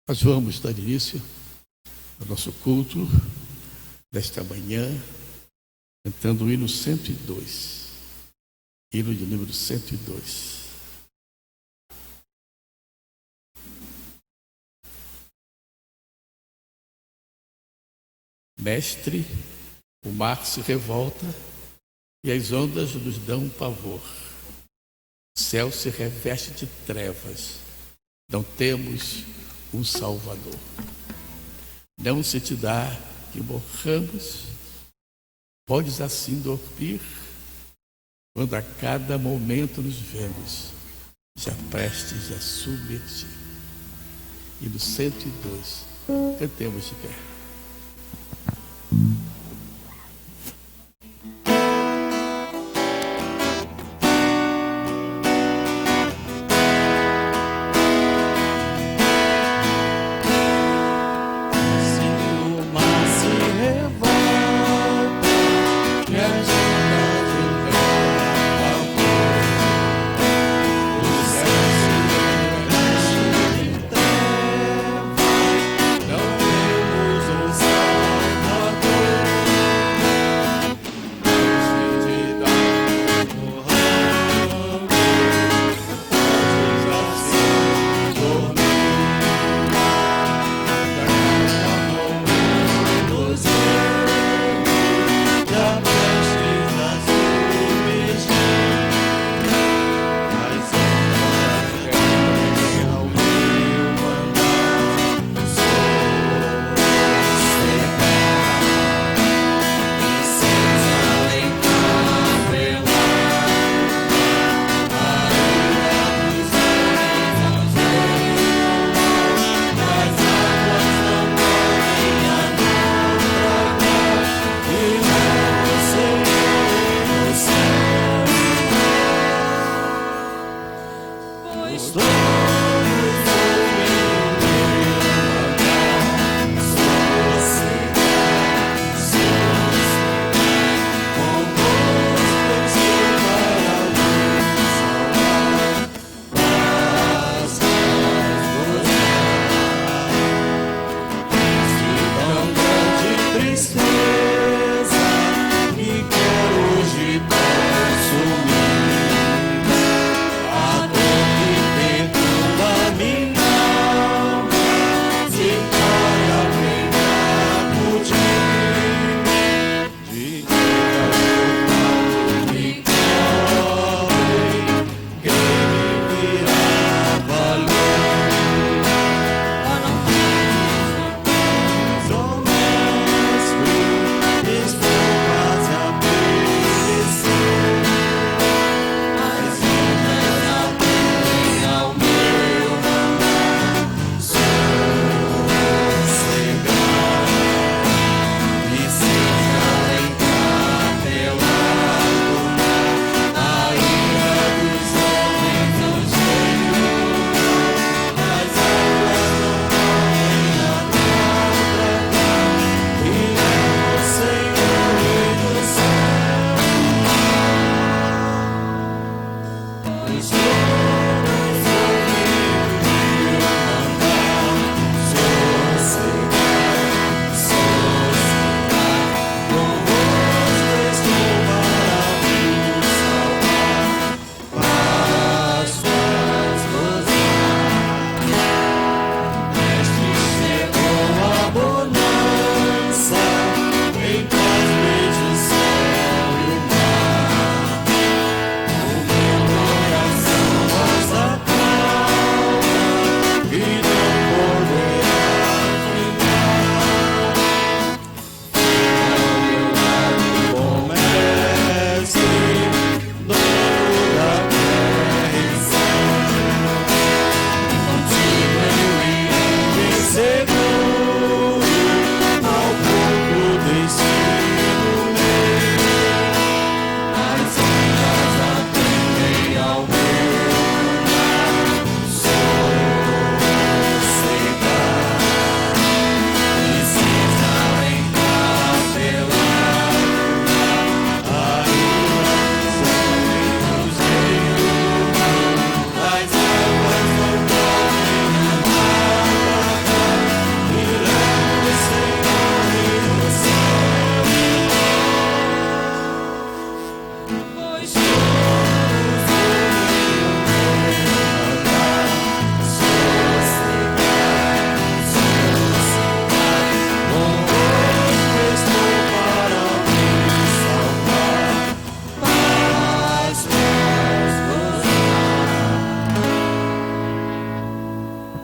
Nós vamos dar início ao nosso culto desta manhã, cantando o hino 102, hino de número 102. Mestre, o mar se revolta e as ondas nos dão pavor. O céu se reveste de trevas, não temos um Salvador. Não se te dá que morramos, podes assim dormir, quando a cada momento nos vemos, já prestes a submergir. E no 102, cantemos de pé. Não temos um Salvador.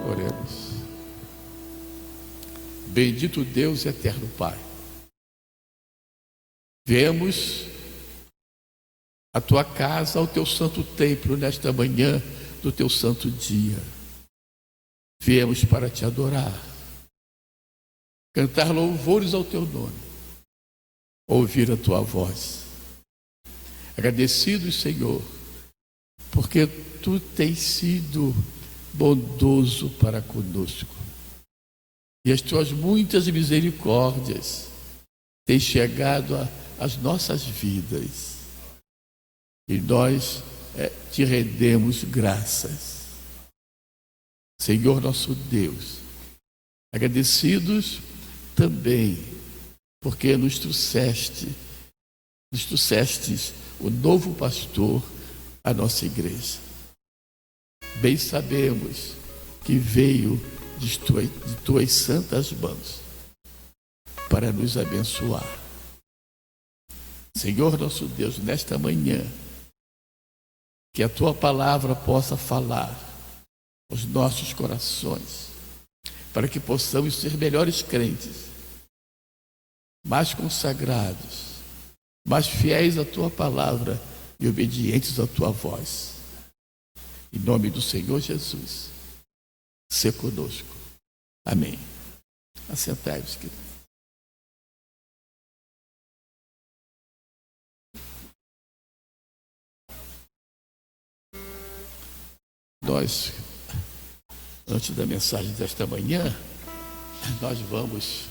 Oremos. Bendito Deus e eterno Pai, viemos à tua casa, ao teu santo templo, nesta manhã do teu santo dia. Viemos para te adorar, cantar louvores ao teu nome, ouvir a tua voz. Agradecidos, Senhor, porque tu tens sido bondoso para conosco. E as tuas muitas misericórdias têm chegado às nossas vidas. E nós te rendemos graças. Senhor nosso Deus, agradecidos também, porque nos trouxestes o novo pastor à nossa igreja. Bem sabemos que veio de tuas santas mãos para nos abençoar. Senhor nosso Deus, nesta manhã, que a tua palavra possa falar aos nossos corações, para que possamos ser melhores crentes, mais consagrados, mais fiéis à tua palavra e obedientes à tua voz. Em nome do Senhor Jesus, sê conosco. Amém. Assentai-vos, queridos. Nós, antes da mensagem desta manhã, nós vamos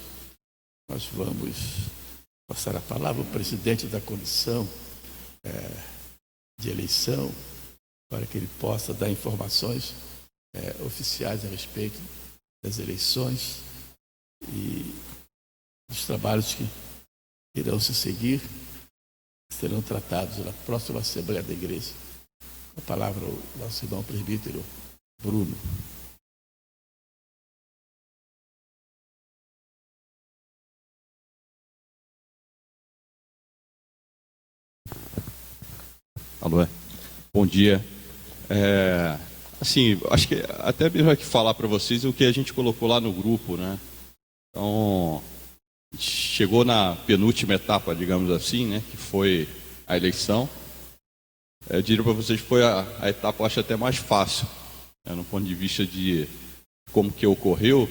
passar a palavra ao presidente da comissão de eleição, para que ele possa dar informações oficiais a respeito das eleições e dos trabalhos que irão se seguir, serão tratados na próxima Assembleia da Igreja. Com a palavra o nosso irmão presbítero Bruno. Alô, bom dia. Assim, acho que até mesmo aqui falar para vocês o que a gente colocou lá no grupo, né? Então, a gente chegou na penúltima etapa, digamos assim, né? Que foi a eleição. Eu diria para vocês que foi a etapa, eu acho, até mais fácil, né? No ponto de vista de como que ocorreu,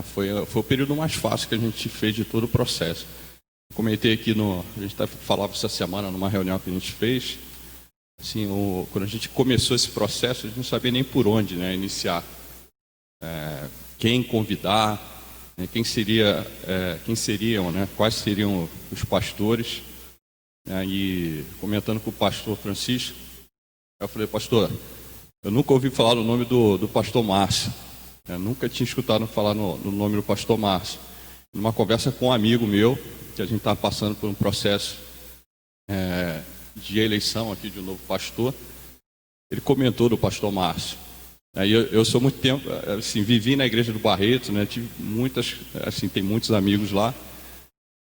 foi o período mais fácil que a gente fez de todo o processo. Comentei aqui, a gente falava essa semana numa reunião que a gente fez, assim, quando a gente começou esse processo, a gente não sabia nem por onde, né, iniciar, quem convidar, né, quem seriam, né, quais seriam os pastores, né, e comentando com o pastor Francisco, eu falei: pastor, eu nunca ouvi falar no nome do pastor Márcio, eu nunca tinha escutado falar no nome do pastor Márcio. Numa conversa com um amigo meu, que a gente estava passando por um processo de eleição aqui de um novo pastor, ele comentou do pastor Márcio. Aí eu sou muito tempo, assim, vivi na igreja do Barreto, né? Tive tem muitos amigos lá.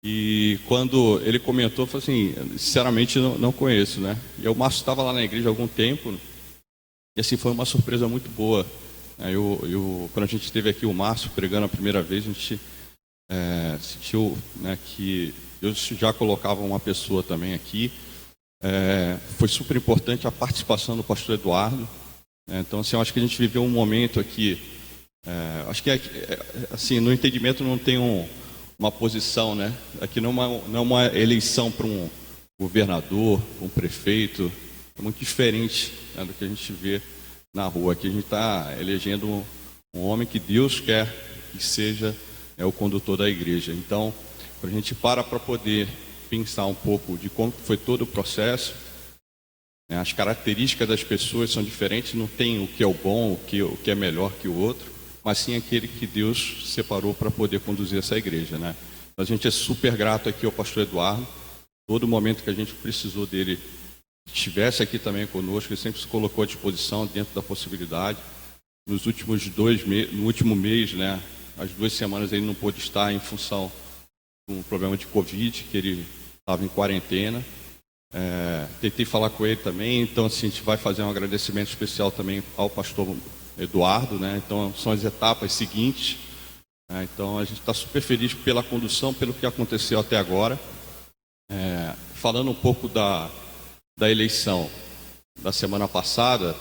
E quando ele comentou, eu falei assim: sinceramente não conheço, né? E o Márcio estava lá na igreja há algum tempo, e assim foi uma surpresa muito boa. Aí quando a gente esteve aqui, o Márcio pregando a primeira vez, a gente sentiu, né, que Deus já colocava uma pessoa também aqui. Foi super importante a participação do pastor Eduardo. Então, assim, eu acho que a gente viveu um momento aqui, acho que assim, no entendimento não tem uma posição, né? Aqui não é uma eleição para um governador, um prefeito, é muito diferente, né, do que a gente vê na rua. Aqui a gente está elegendo um homem que Deus quer que seja o condutor da igreja. Então, quando a gente para poder pensar um pouco de como foi todo o processo, né, as características das pessoas são diferentes, não tem o que é o bom, o que é melhor que o outro, mas sim aquele que Deus separou para poder conduzir essa igreja, né? A gente é super grato aqui ao pastor Eduardo, todo momento que a gente precisou dele, estivesse aqui também conosco, ele sempre se colocou à disposição dentro da possibilidade. Nos últimos no último mês, né, as 2 semanas ele não pôde estar em função de um problema de Covid, que ele estava em quarentena. Tentei falar com ele também, então assim, a gente vai fazer um agradecimento especial também ao pastor Eduardo, né? Então são as etapas seguintes. Então a gente está super feliz pela condução, pelo que aconteceu até agora. Falando um pouco da eleição da semana passada,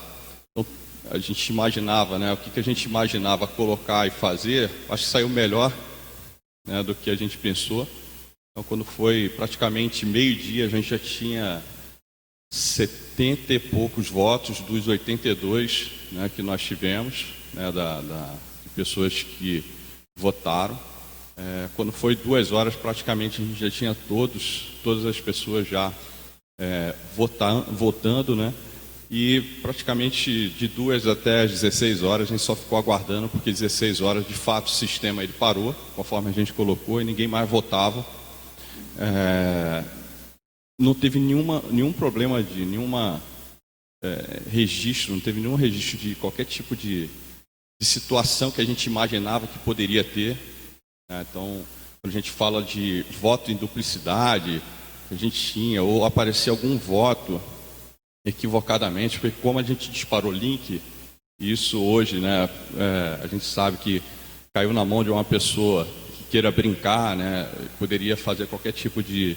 então, a gente imaginava, né? O que a gente imaginava colocar e fazer, acho que saiu melhor, né, do que a gente pensou. Então, quando foi praticamente meio-dia, a gente já tinha 70 e poucos votos dos 82, né, que nós tivemos, né, de pessoas que votaram. Quando foi 2 horas, praticamente a gente já tinha todas as pessoas já votando, né? E praticamente de 2 até as 16 horas a gente só ficou aguardando, porque 16 horas de fato o sistema ele parou, conforme a gente colocou, e ninguém mais votava. Não teve nenhum problema de registro, não teve nenhum registro de qualquer tipo de situação que a gente imaginava que poderia ter. Então, quando a gente fala de voto em duplicidade, a gente tinha, ou aparecia algum voto equivocadamente, porque como a gente disparou link, isso hoje, né, a gente sabe que caiu na mão de uma pessoa que queira brincar, né, poderia fazer qualquer tipo de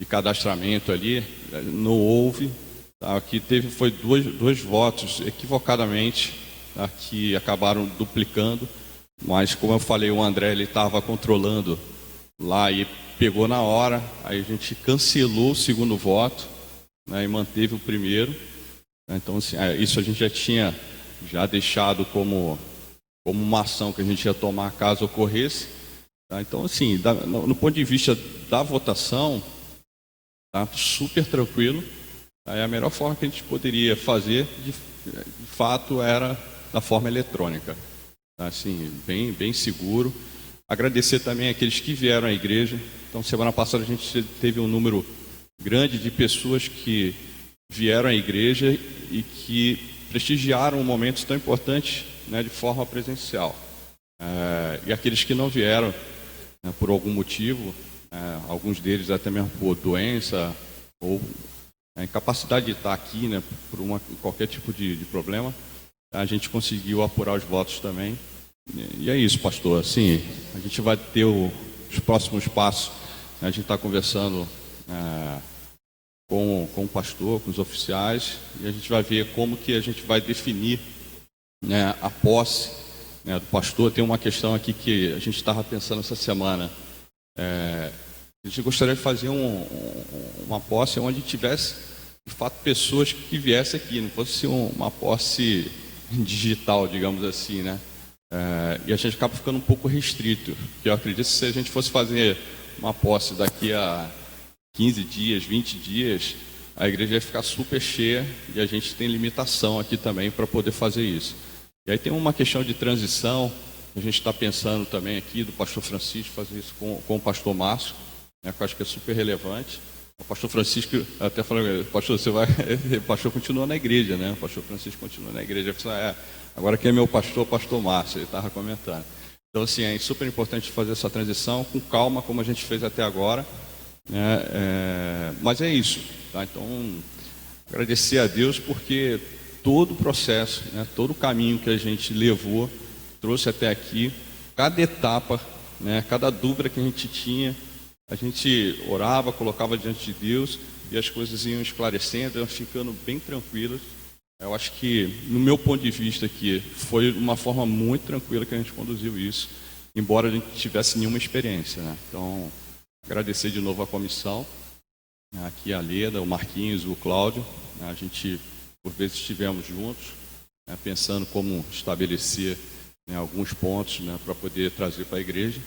cadastramento ali, não houve. Aqui foi dois votos equivocadamente, tá, que acabaram duplicando, mas como eu falei, o André ele estava controlando lá e pegou na hora, aí a gente cancelou o segundo voto, né, e manteve o primeiro. Então, assim, isso a gente já tinha deixado como uma ação que a gente ia tomar caso ocorresse. Tá? Então, assim, no ponto de vista da votação, tá super tranquilo. Tá? A melhor forma que a gente poderia fazer, de fato, era da forma eletrônica. Tá? Assim, bem seguro. Agradecer também aqueles que vieram à igreja. Então, semana passada a gente teve um número grande de pessoas que vieram à igreja e que prestigiaram momentos tão importantes, né, de forma presencial. E aqueles que não vieram, né, por algum motivo, alguns deles até mesmo por doença ou incapacidade de estar aqui, né, por qualquer tipo de problema, a gente conseguiu apurar os votos também. E é isso, pastor. Assim, a gente vai ter os próximos passos. A gente está conversando com o pastor, com os oficiais, e a gente vai ver como que a gente vai definir, né, a posse, né, do pastor. Tem uma questão aqui que a gente estava pensando essa semana. A gente gostaria de fazer uma posse onde tivesse, de fato, pessoas que viessem aqui, não fosse uma posse digital, digamos assim, né? E a gente acaba ficando um pouco restrito, porque eu acredito que se a gente fosse fazer uma posse daqui a 15 dias, 20 dias, a igreja ia ficar super cheia e a gente tem limitação aqui também para poder fazer isso. E aí tem uma questão de transição, a gente está pensando também aqui do pastor Francisco fazer isso com o pastor Márcio, né, que eu acho que é super relevante. O pastor Francisco até falou, pastor, o pastor continua na igreja, né? O pastor Francisco continua na igreja. Eu falei, agora quem é meu pastor, pastor Márcio, ele estava comentando. Então, assim, é super importante fazer essa transição com calma, como a gente fez até agora. Mas é isso, tá? Então, agradecer a Deus porque todo o processo, né, todo o caminho que a gente levou, trouxe até aqui, cada etapa, né, cada dúvida que a gente tinha, a gente orava, colocava diante de Deus e as coisas iam esclarecendo, iam ficando bem tranquilas. Eu acho que, no meu ponto de vista aqui, foi uma forma muito tranquila que a gente conduziu isso, embora a gente não tivesse nenhuma experiência, né? Então, agradecer de novo a comissão, aqui a Leda, o Marquinhos, o Cláudio. A gente, por vezes, estivemos juntos, né, pensando como estabelecer, né, alguns pontos, né, para poder trazer para a igreja.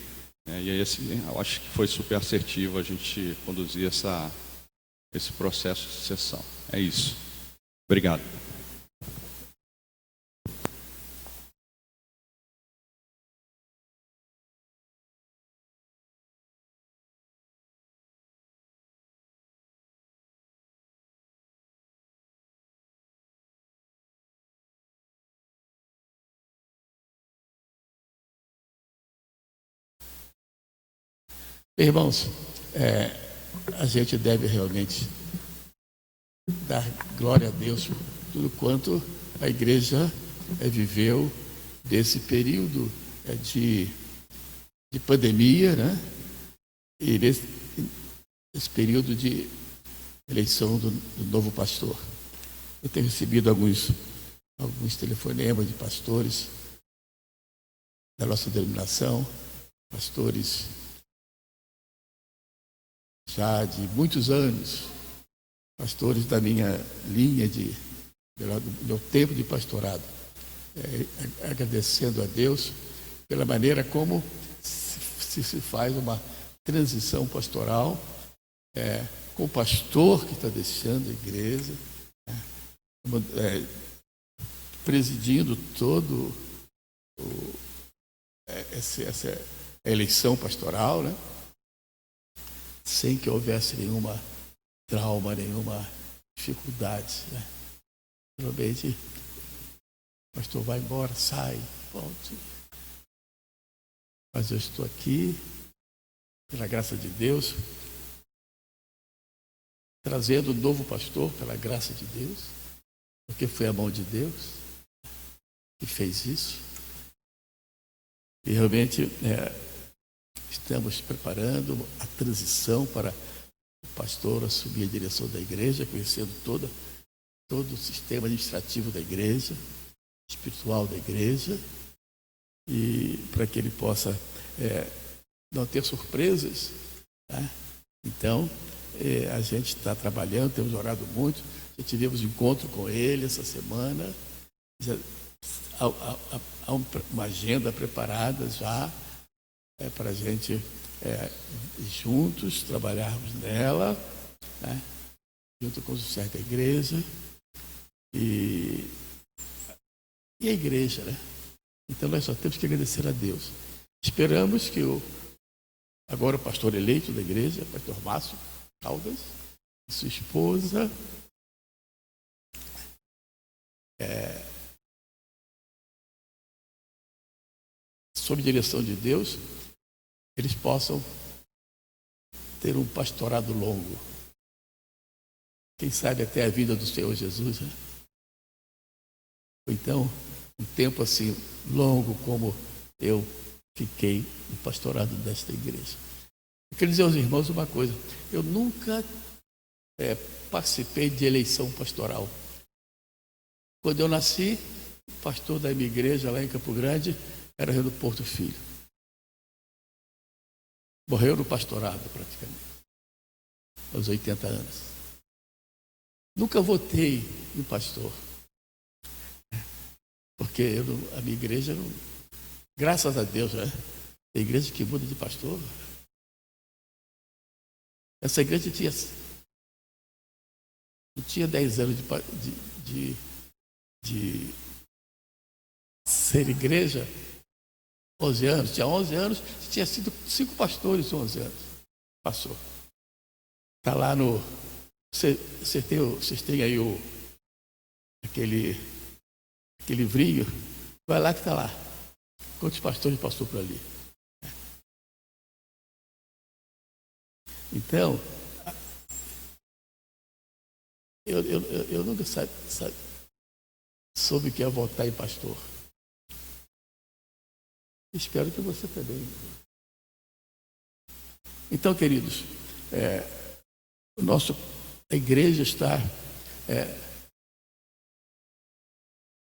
E aí, assim, eu acho que foi super assertivo a gente conduzir esse processo de sucessão. É isso. Obrigado. Irmãos, a gente deve realmente dar glória a Deus por tudo quanto a igreja viveu desse período de pandemia, né? E esse período de eleição do novo pastor. Eu tenho recebido alguns telefonemas de pastores da nossa denominação, pastores já de muitos anos, pastores da minha linha do meu tempo de pastorado, agradecendo a Deus pela maneira como se faz uma transição pastoral, com o pastor que está deixando a igreja, presidindo todo essa eleição pastoral, né? Sem que houvesse nenhuma trauma, nenhuma dificuldade, né? Realmente, o pastor vai embora, sai, volte. Mas eu estou aqui, pela graça de Deus, trazendo um novo pastor, pela graça de Deus, porque foi a mão de Deus que fez isso. E realmente estamos preparando a transição para o pastor assumir a direção da igreja, conhecendo todo o sistema administrativo da igreja, espiritual da igreja, e para que ele possa não ter surpresas, né? Então, a gente está trabalhando, temos orado muito, já tivemos encontro com ele essa semana, já há uma agenda preparada já para a gente juntos trabalharmos nela, né? Junto com os oficiais da igreja e a igreja, né? Então nós só temos que agradecer a Deus. Esperamos que agora o pastor eleito da igreja, o pastor Márcio Caldas, e sua esposa, sob direção de Deus, eles possam ter um pastorado longo. Quem sabe até a vida do Senhor Jesus, né? Ou então, um tempo assim longo como eu fiquei no pastorado desta igreja. Eu quero dizer aos irmãos uma coisa: eu nunca participei de eleição pastoral. Quando eu nasci, o pastor da minha igreja lá em Campo Grande era Rio do Porto Filho. Morreu no pastorado praticamente, aos 80 anos. Nunca votei em pastor, porque a minha igreja, graças a Deus, né? Tem igreja que muda de pastor. Essa igreja não tinha 10 anos de ser igreja, 11 anos, tinha 11 anos, tinha sido 5 pastores, 11 anos, passou. Está lá no... Vocês têm aí aquele livrinho, vai lá que está lá. Quantos pastores passou por ali? Então, eu nunca soube que ia votar em pastor. Espero que você também. Então, queridos, a igreja está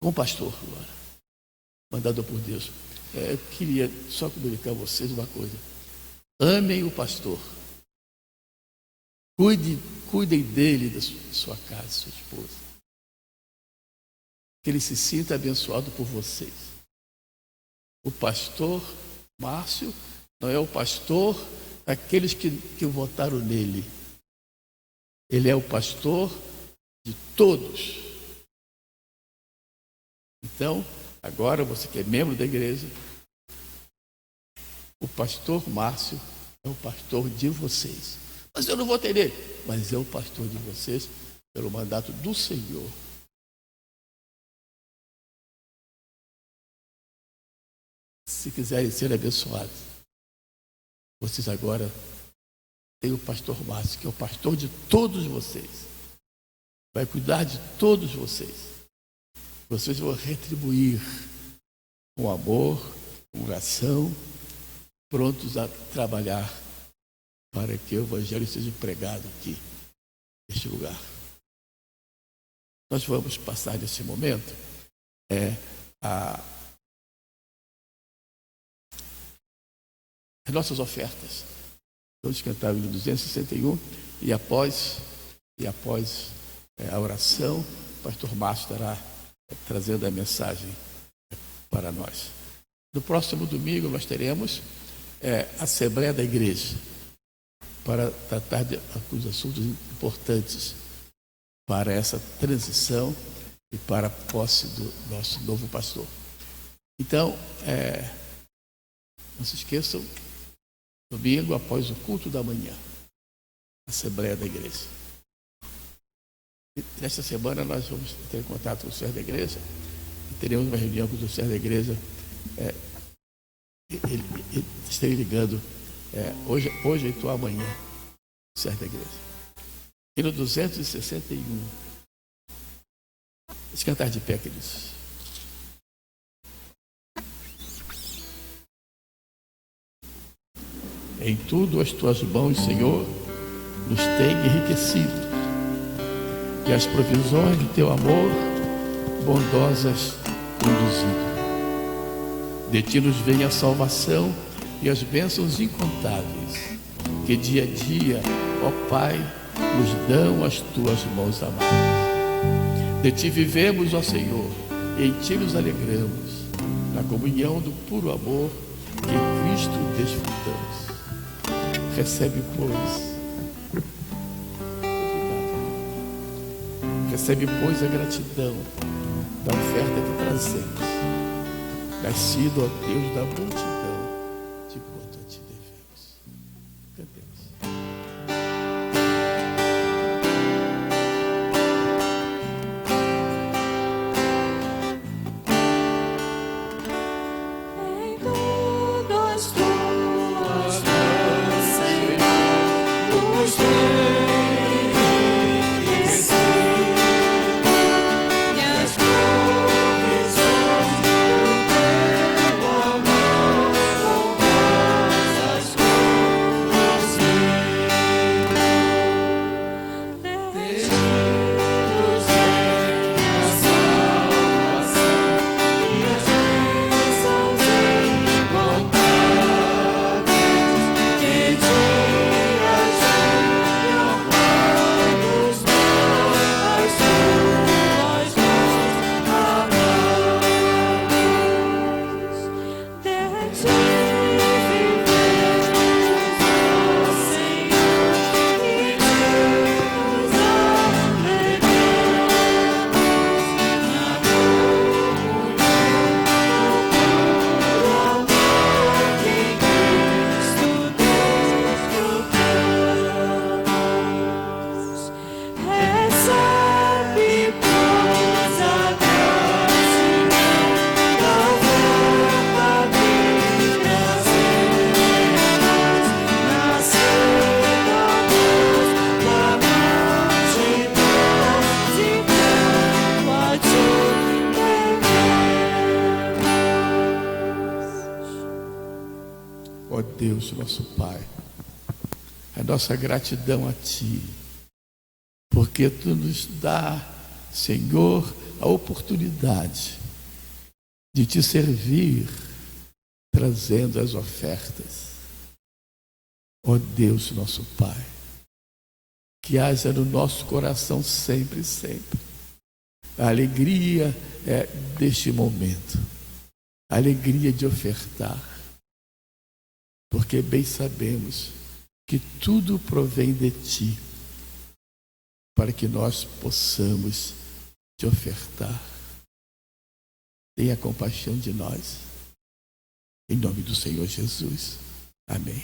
com o pastor agora, mandado por Deus. Eu queria só comunicar a vocês uma coisa: amem o pastor, cuidem dele, da sua casa, sua esposa, que ele se sinta abençoado por vocês. O pastor Márcio não é o pastor daqueles que votaram nele. Ele é o pastor de todos. Então, agora você que é membro da igreja, o pastor Márcio é o pastor de vocês. Mas eu não votei nele. Mas é o pastor de vocês pelo mandato do Senhor. Se quiserem ser abençoados, vocês agora têm o pastor Márcio, que é o pastor de todos vocês. Vai cuidar de todos vocês. vocês vão retribuir com amor, com oração, prontos a trabalhar para que o Evangelho seja pregado aqui, neste lugar. Nós vamos passar nesse momento as nossas ofertas. Vamos cantar o hino 261 e após a oração, o pastor Márcio estará trazendo a mensagem para nós. No próximo domingo nós teremos a Assembleia da Igreja para tratar de alguns assuntos importantes para essa transição e para a posse do nosso novo pastor. Então, não se esqueçam, domingo após o culto da manhã, Assembleia da Igreja. E nesta semana nós vamos ter contato com o senhor da igreja e teremos uma reunião com o senhor da igreja. Ele estarei ligando hoje 8 ou amanhã, o senhor da igreja. E no 261, vamos cantar de pé, queridos. Em tudo as tuas mãos, Senhor, nos tem enriquecido, e as provisões do teu amor bondosas conduzido. De ti nos vem a salvação e as bênçãos incontáveis, que dia a dia, ó Pai, nos dão as tuas mãos amadas. De ti vivemos, ó Senhor, e em ti nos alegramos, na comunhão do puro amor que em Cristo desfrutamos. Recebe, pois, a gratidão da oferta que trazemos, nascido, ó Deus, da multidão de quanto a ti devemos. Cantemos. Em tudo as tuas mãos, Senhor, nos tem enriquecido, e as provisões do teu amor bondosas conduzido. De ti nos vem a salvação e as bênçãos incontáveis, que dia a dia, ó Pai, nos dão as tuas mãos amadas. De ti vivemos, ó Senhor, e nos alegramos na comunhão do puro amor que em Cristo desfrutamos. Recebe, pois, a gratidão da oferta que trazemos, nascida, Deus, da multidão de quanto a ti devemos. Ó Deus, nosso Pai, a nossa gratidão a Ti, porque Tu nos dá, Senhor, a oportunidade de Te servir, trazendo as ofertas. Ó Deus, nosso Pai, que haja no nosso coração sempre, sempre a alegria deste momento, a alegria de ofertar, porque bem sabemos que tudo provém de Ti, para que nós possamos Te ofertar. Tenha compaixão de nós, em nome do Senhor Jesus. Amém.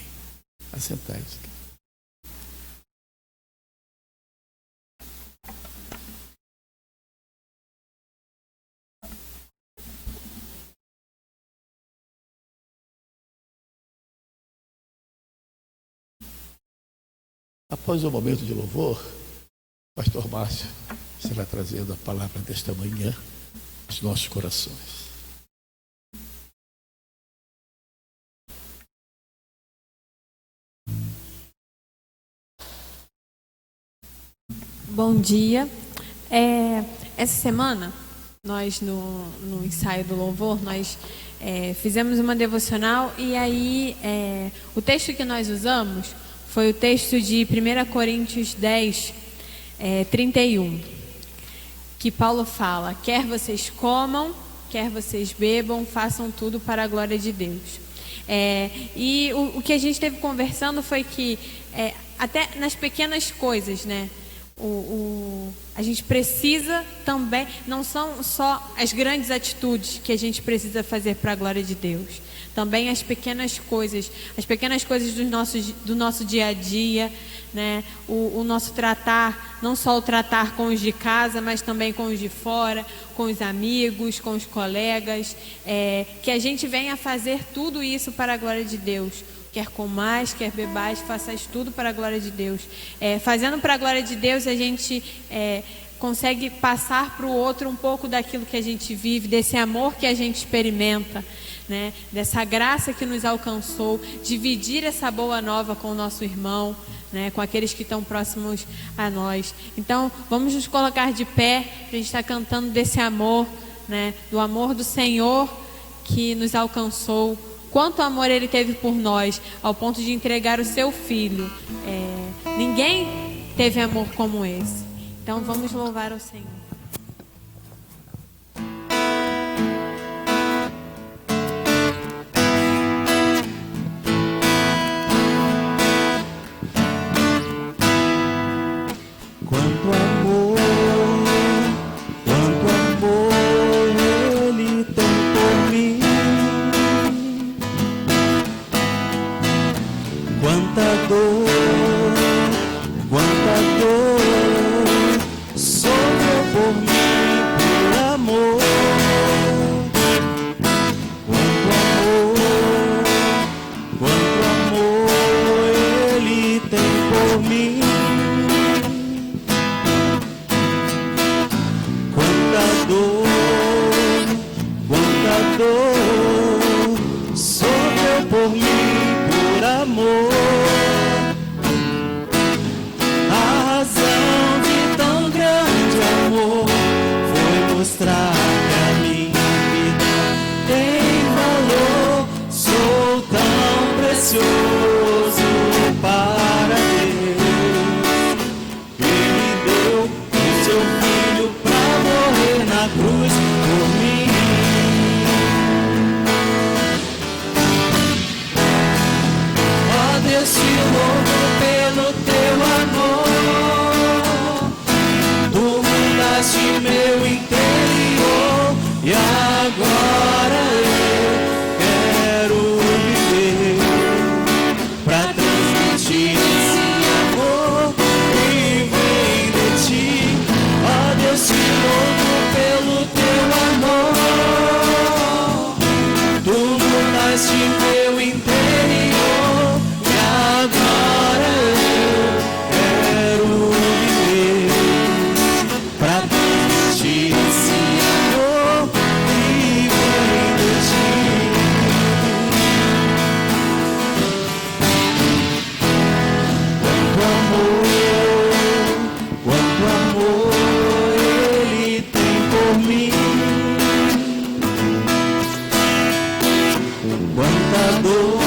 Assentai-vos. Após o momento de louvor, o pastor Márcio estará trazendo a palavra desta manhã os nossos corações. Bom dia. Essa semana, nós no ensaio do louvor, nós fizemos uma devocional e aí o texto que nós usamos foi o texto de 1 Coríntios 10, 31, que Paulo fala: quer vocês comam, quer vocês bebam, façam tudo para a glória de Deus. E o que a gente esteve conversando foi que até nas pequenas coisas, né? A gente precisa também, não são só as grandes atitudes que a gente precisa fazer para a glória de Deus, também as pequenas coisas do nosso dia a dia, né? O nosso tratar, não só o tratar com os de casa, mas também com os de fora, com os amigos, com os colegas, que a gente venha fazer tudo isso para a glória de Deus. Quer comais, quer bebais, façais tudo para a glória de Deus. Fazendo para a glória de Deus, a gente consegue passar para o outro um pouco daquilo que a gente vive, desse amor que a gente experimenta, né? Dessa graça que nos alcançou, dividir essa boa nova com o nosso irmão, né? Com aqueles que estão próximos a nós. Então, vamos nos colocar de pé, a gente está cantando desse amor, né? Do amor do Senhor que nos alcançou. Quanto amor Ele teve por nós, ao ponto de entregar o seu Filho. Ninguém teve amor como esse. Então vamos louvar ao Senhor. Quanto amor Ele tem por mim. Quanta dor sofreu por mim, por amor. Quanto amor Ele tem por mim. Quanta dor sofreu por mim, por amor. A razão de tão grande amor foi mostrar que a minha vida tem valor. Sou tão precioso para Deus. Ele deu o seu Filho pra morrer na cruz por mim. Ó Deus, te louvo pelo teu amor. Tu mudaste meu interior e agora eu quero viver pra transmitir esse amor que vem de ti. Ó Deus, te louvo pelo teu amor. Tu mudaste meu interior e agora eu quero viver pra transmitir esse amor que vem de ti. Quanto amor Ele tem por mim. Quanta dor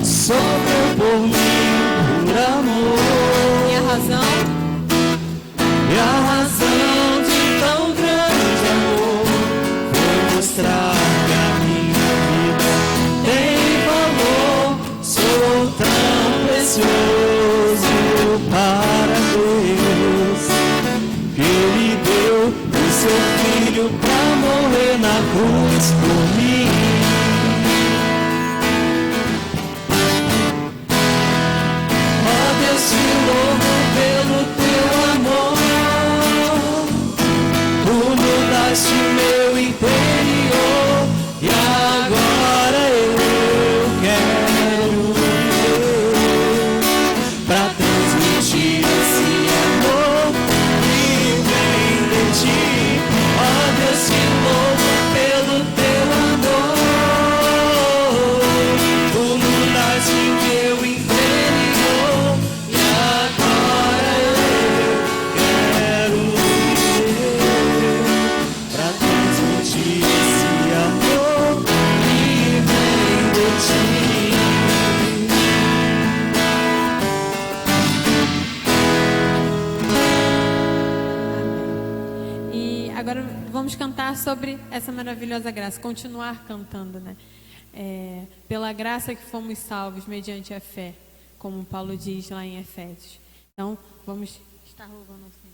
sofreu por mim, por amor. E a razão? E a razão de tão grande amor foi mostrar que a minha vida tem valor. Sou tão precioso para Deus, que Ele deu o seu Filho pra morrer na cruz por mim. Ó Deus, te louvo pelo teu amor. Tu mudaste meu interior e agora eu quero viver pra transmitir esse amor que cantar sobre essa maravilhosa graça, continuar cantando, né? Pela graça que fomos salvos mediante a fé, como Paulo diz lá em Efésios. Então, vamos estar louvando ao Senhor.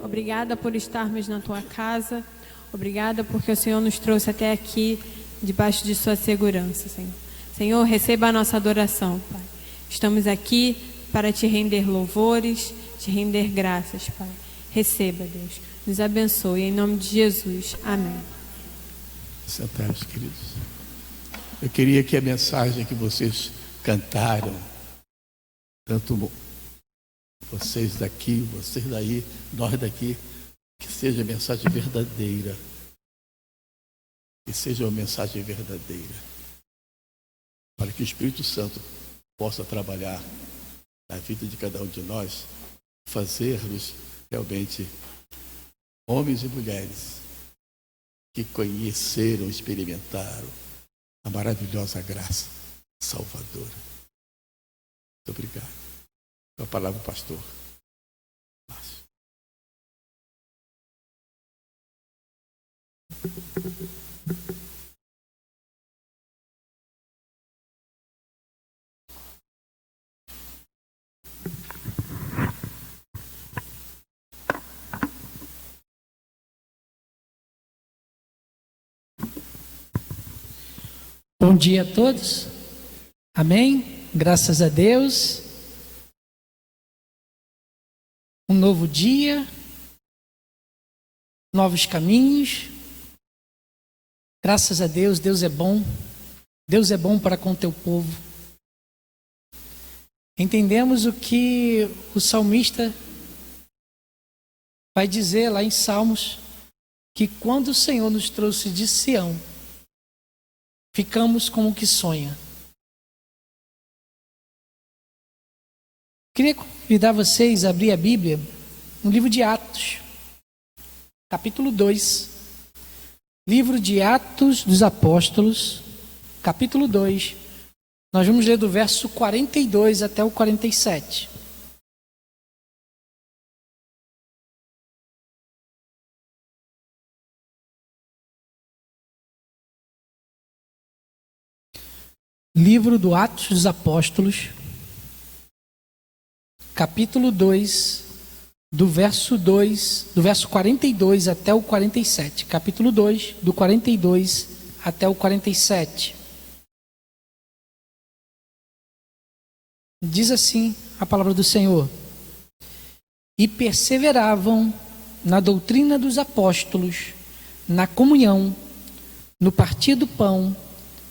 Obrigada por estarmos na tua casa. Obrigada porque o Senhor nos trouxe até aqui, debaixo de sua segurança, Senhor. Senhor, receba a nossa adoração, Pai. Estamos aqui para te render louvores, te render graças, Pai. Receba, Deus. Nos abençoe. Em nome de Jesus. Amém. Sentados, queridos. Eu queria que a mensagem que vocês cantaram, tanto vocês daqui, vocês daí, nós daqui, que seja mensagem verdadeira. Que seja uma mensagem verdadeira. para que o Espírito Santo possa trabalhar na vida de cada um de nós, fazer-nos realmente homens e mulheres que conheceram, experimentaram a maravilhosa graça salvadora. Muito obrigado. Com a palavra, pastor Márcio. Bom dia a todos. Amém? Graças a Deus. Um novo dia, novos caminhos. Graças a Deus, Deus é bom. Deus é bom para com o teu povo. Entendemos o que o salmista vai dizer lá em Salmos, que quando o Senhor nos trouxe de Sião, ficamos como que sonha. Queria convidar vocês a abrir a Bíblia no livro de Atos, capítulo 2. Livro de Atos dos Apóstolos, capítulo 2. Nós vamos ler do verso 42 até o 47. Livro do Atos dos Apóstolos, capítulo 2, do verso 42 até o 47. Capítulo 2, do 42 até o 47. Diz assim a palavra do Senhor: E perseveravam na doutrina dos apóstolos, na comunhão, no partir do pão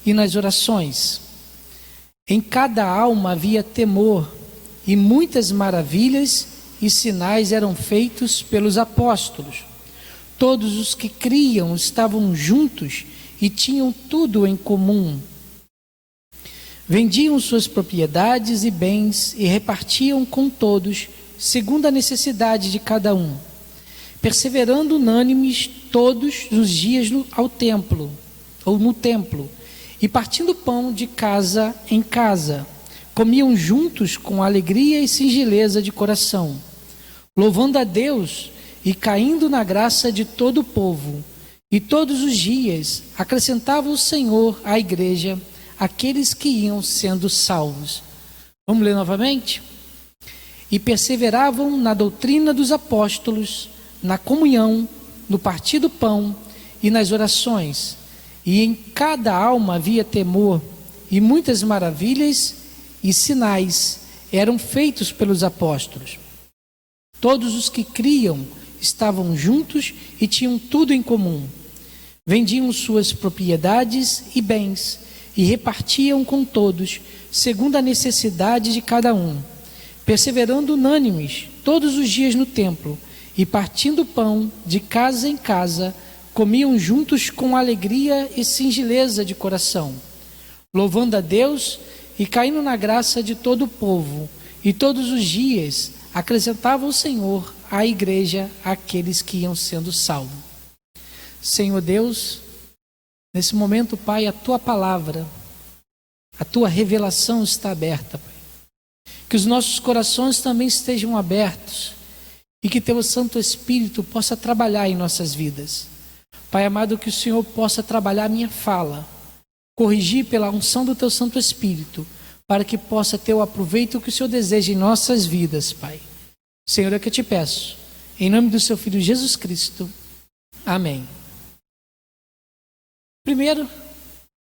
e nas orações. Em cada alma havia temor, e muitas maravilhas e sinais eram feitos pelos apóstolos. Todos os que criam estavam juntos e tinham tudo em comum. Vendiam suas propriedades e bens e repartiam com todos, segundo a necessidade de cada um, perseverando unânimes todos os dias no templo, e partindo pão de casa em casa, comiam juntos com alegria e singeleza de coração, louvando a Deus e caindo na graça de todo o povo. E todos os dias acrescentava o Senhor à igreja aqueles que iam sendo salvos. Vamos ler novamente? E perseveravam na doutrina dos apóstolos, na comunhão, no partir do pão e nas orações. E em cada alma havia temor, e muitas maravilhas e sinais eram feitos pelos apóstolos. Todos os que criam estavam juntos e tinham tudo em comum. Vendiam suas propriedades e bens e repartiam com todos, segundo a necessidade de cada um, perseverando unânimes todos os dias no templo e partindo pão de casa em casa, comiam juntos com alegria e singeleza de coração, louvando a Deus e caindo na graça de todo o povo. E todos os dias acrescentava o Senhor à igreja aqueles que iam sendo salvos. Senhor Deus, nesse momento, Pai, a Tua palavra, a Tua revelação está aberta, Pai. Que os nossos corações também estejam abertos e que Teu Santo Espírito possa trabalhar em nossas vidas. Pai amado, que o Senhor possa trabalhar a minha fala, corrigir pela unção do Teu Santo Espírito, para que possa ter o aproveito que o Senhor deseja em nossas vidas, Pai. Senhor, é que eu te peço, em nome do Seu Filho Jesus Cristo. Amém. Primeiro,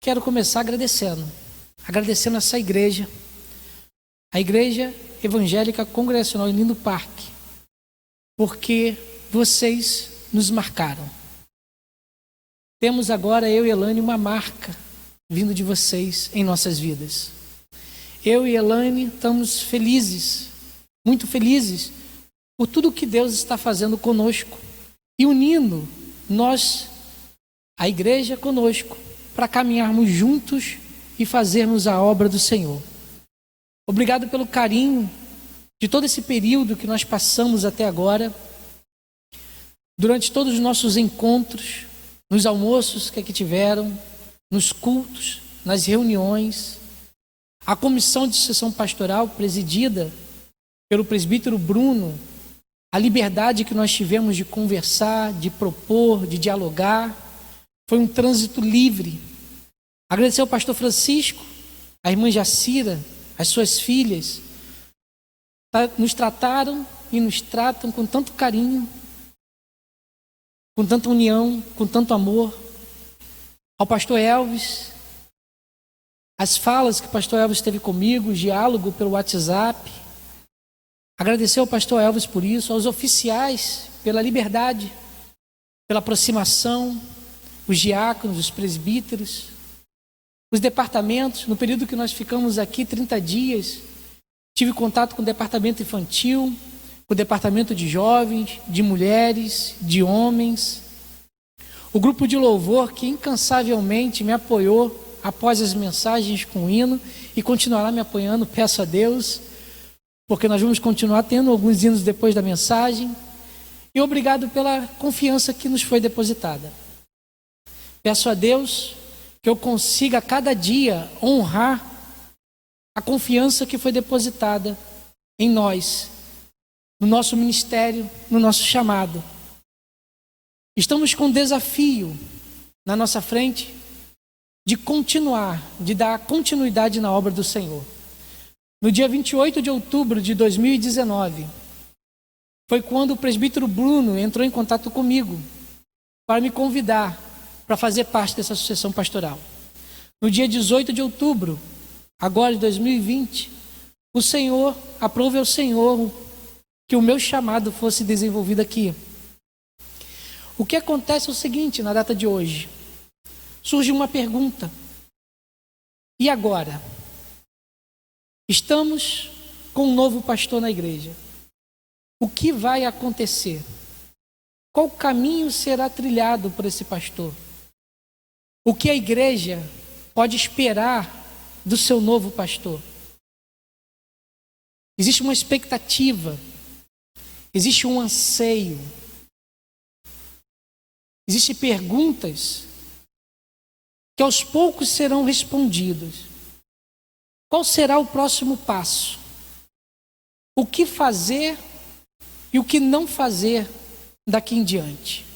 quero começar agradecendo essa igreja, a Igreja Evangélica Congregacional em Lindo Parque, porque vocês nos marcaram. Temos agora, eu e Elaine, uma marca vindo de vocês em nossas vidas. Eu e Elaine estamos felizes, muito felizes, por tudo que Deus está fazendo conosco e unindo nós, a igreja, conosco, para caminharmos juntos e fazermos a obra do Senhor. Obrigado pelo carinho de todo esse período que nós passamos até agora, durante todos os nossos encontros, nos almoços que aqui tiveram, nos cultos, nas reuniões, a comissão de sucessão pastoral presidida pelo presbítero Bruno, a liberdade que nós tivemos de conversar, de propor, de dialogar, foi um trânsito livre. Agradecer ao pastor Francisco, a irmã Jacira, as suas filhas, nos trataram e nos tratam com tanto carinho, com tanta união, com tanto amor. Ao pastor Elvis, as falas que o pastor Elvis teve comigo, o diálogo pelo WhatsApp. Agradecer ao pastor Elvis por isso, aos oficiais pela liberdade, pela aproximação, os diáconos, os presbíteros, os departamentos. No período que nós ficamos aqui, 30 dias, tive contato com o departamento infantil, com o departamento de jovens, de mulheres, de homens. O grupo de louvor que incansavelmente me apoiou após as mensagens com o hino e continuará me apoiando, peço a Deus, porque nós vamos continuar tendo alguns hinos depois da mensagem. E obrigado pela confiança que nos foi depositada. Peço a Deus que eu consiga a cada dia honrar a confiança que foi depositada em nós, no nosso ministério, no nosso chamado. Estamos com um desafio na nossa frente de continuar, de dar continuidade na obra do Senhor. No dia 28 de outubro de 2019, foi quando o presbítero Bruno entrou em contato comigo para me convidar para fazer parte dessa sucessão pastoral. No dia 18 de outubro, agora de 2020, o Senhor, aprove ao Senhor que o meu chamado fosse desenvolvido aqui. O que acontece é o seguinte, na data de hoje, surge uma pergunta. E agora? Estamos com um novo pastor na igreja. O que vai acontecer? Qual caminho será trilhado por esse pastor? O que a igreja pode esperar do seu novo pastor? Existe uma expectativa, existe um anseio, existem perguntas que aos poucos serão respondidas. Qual será o próximo passo? O que fazer e o que não fazer daqui em diante?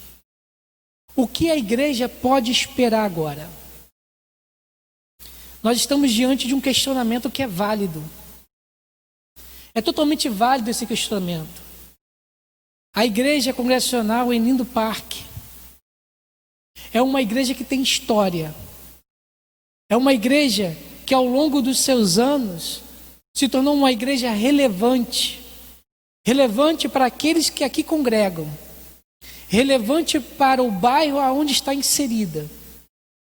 O que a igreja pode esperar agora? Nós estamos diante de um questionamento que é válido. É totalmente válido esse questionamento. A igreja congregacional em Lindo Parque é uma igreja que tem história. É uma igreja que ao longo dos seus anos se tornou uma igreja relevante. Relevante para aqueles que aqui congregam. Relevante para o bairro aonde está inserida.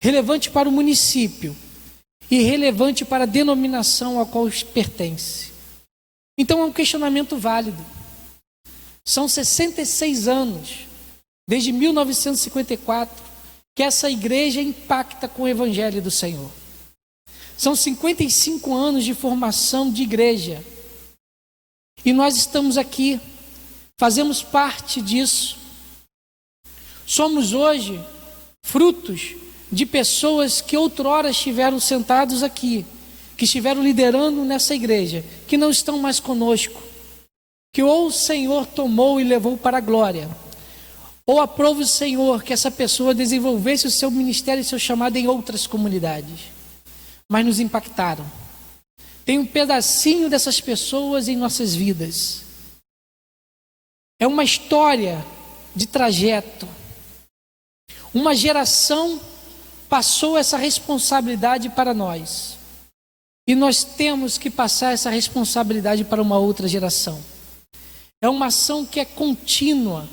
Relevante para o município. E relevante para a denominação a qual pertence. Então é um questionamento válido. São 66 anos, desde 1954, que essa igreja impacta com o Evangelho do Senhor. São 55 anos de formação de igreja. E nós estamos aqui, fazemos parte disso. Somos hoje frutos de pessoas que outrora estiveram sentados aqui, que estiveram liderando nessa igreja, que não estão mais conosco, que ou o Senhor tomou e levou para a glória, ou aprova o Senhor que essa pessoa desenvolvesse o seu ministério e seu chamado em outras comunidades, mas nos impactaram. Tem um pedacinho dessas pessoas em nossas vidas. É uma história de trajeto. Uma geração passou essa responsabilidade para nós. E nós temos que passar essa responsabilidade para uma outra geração. É uma ação que é contínua.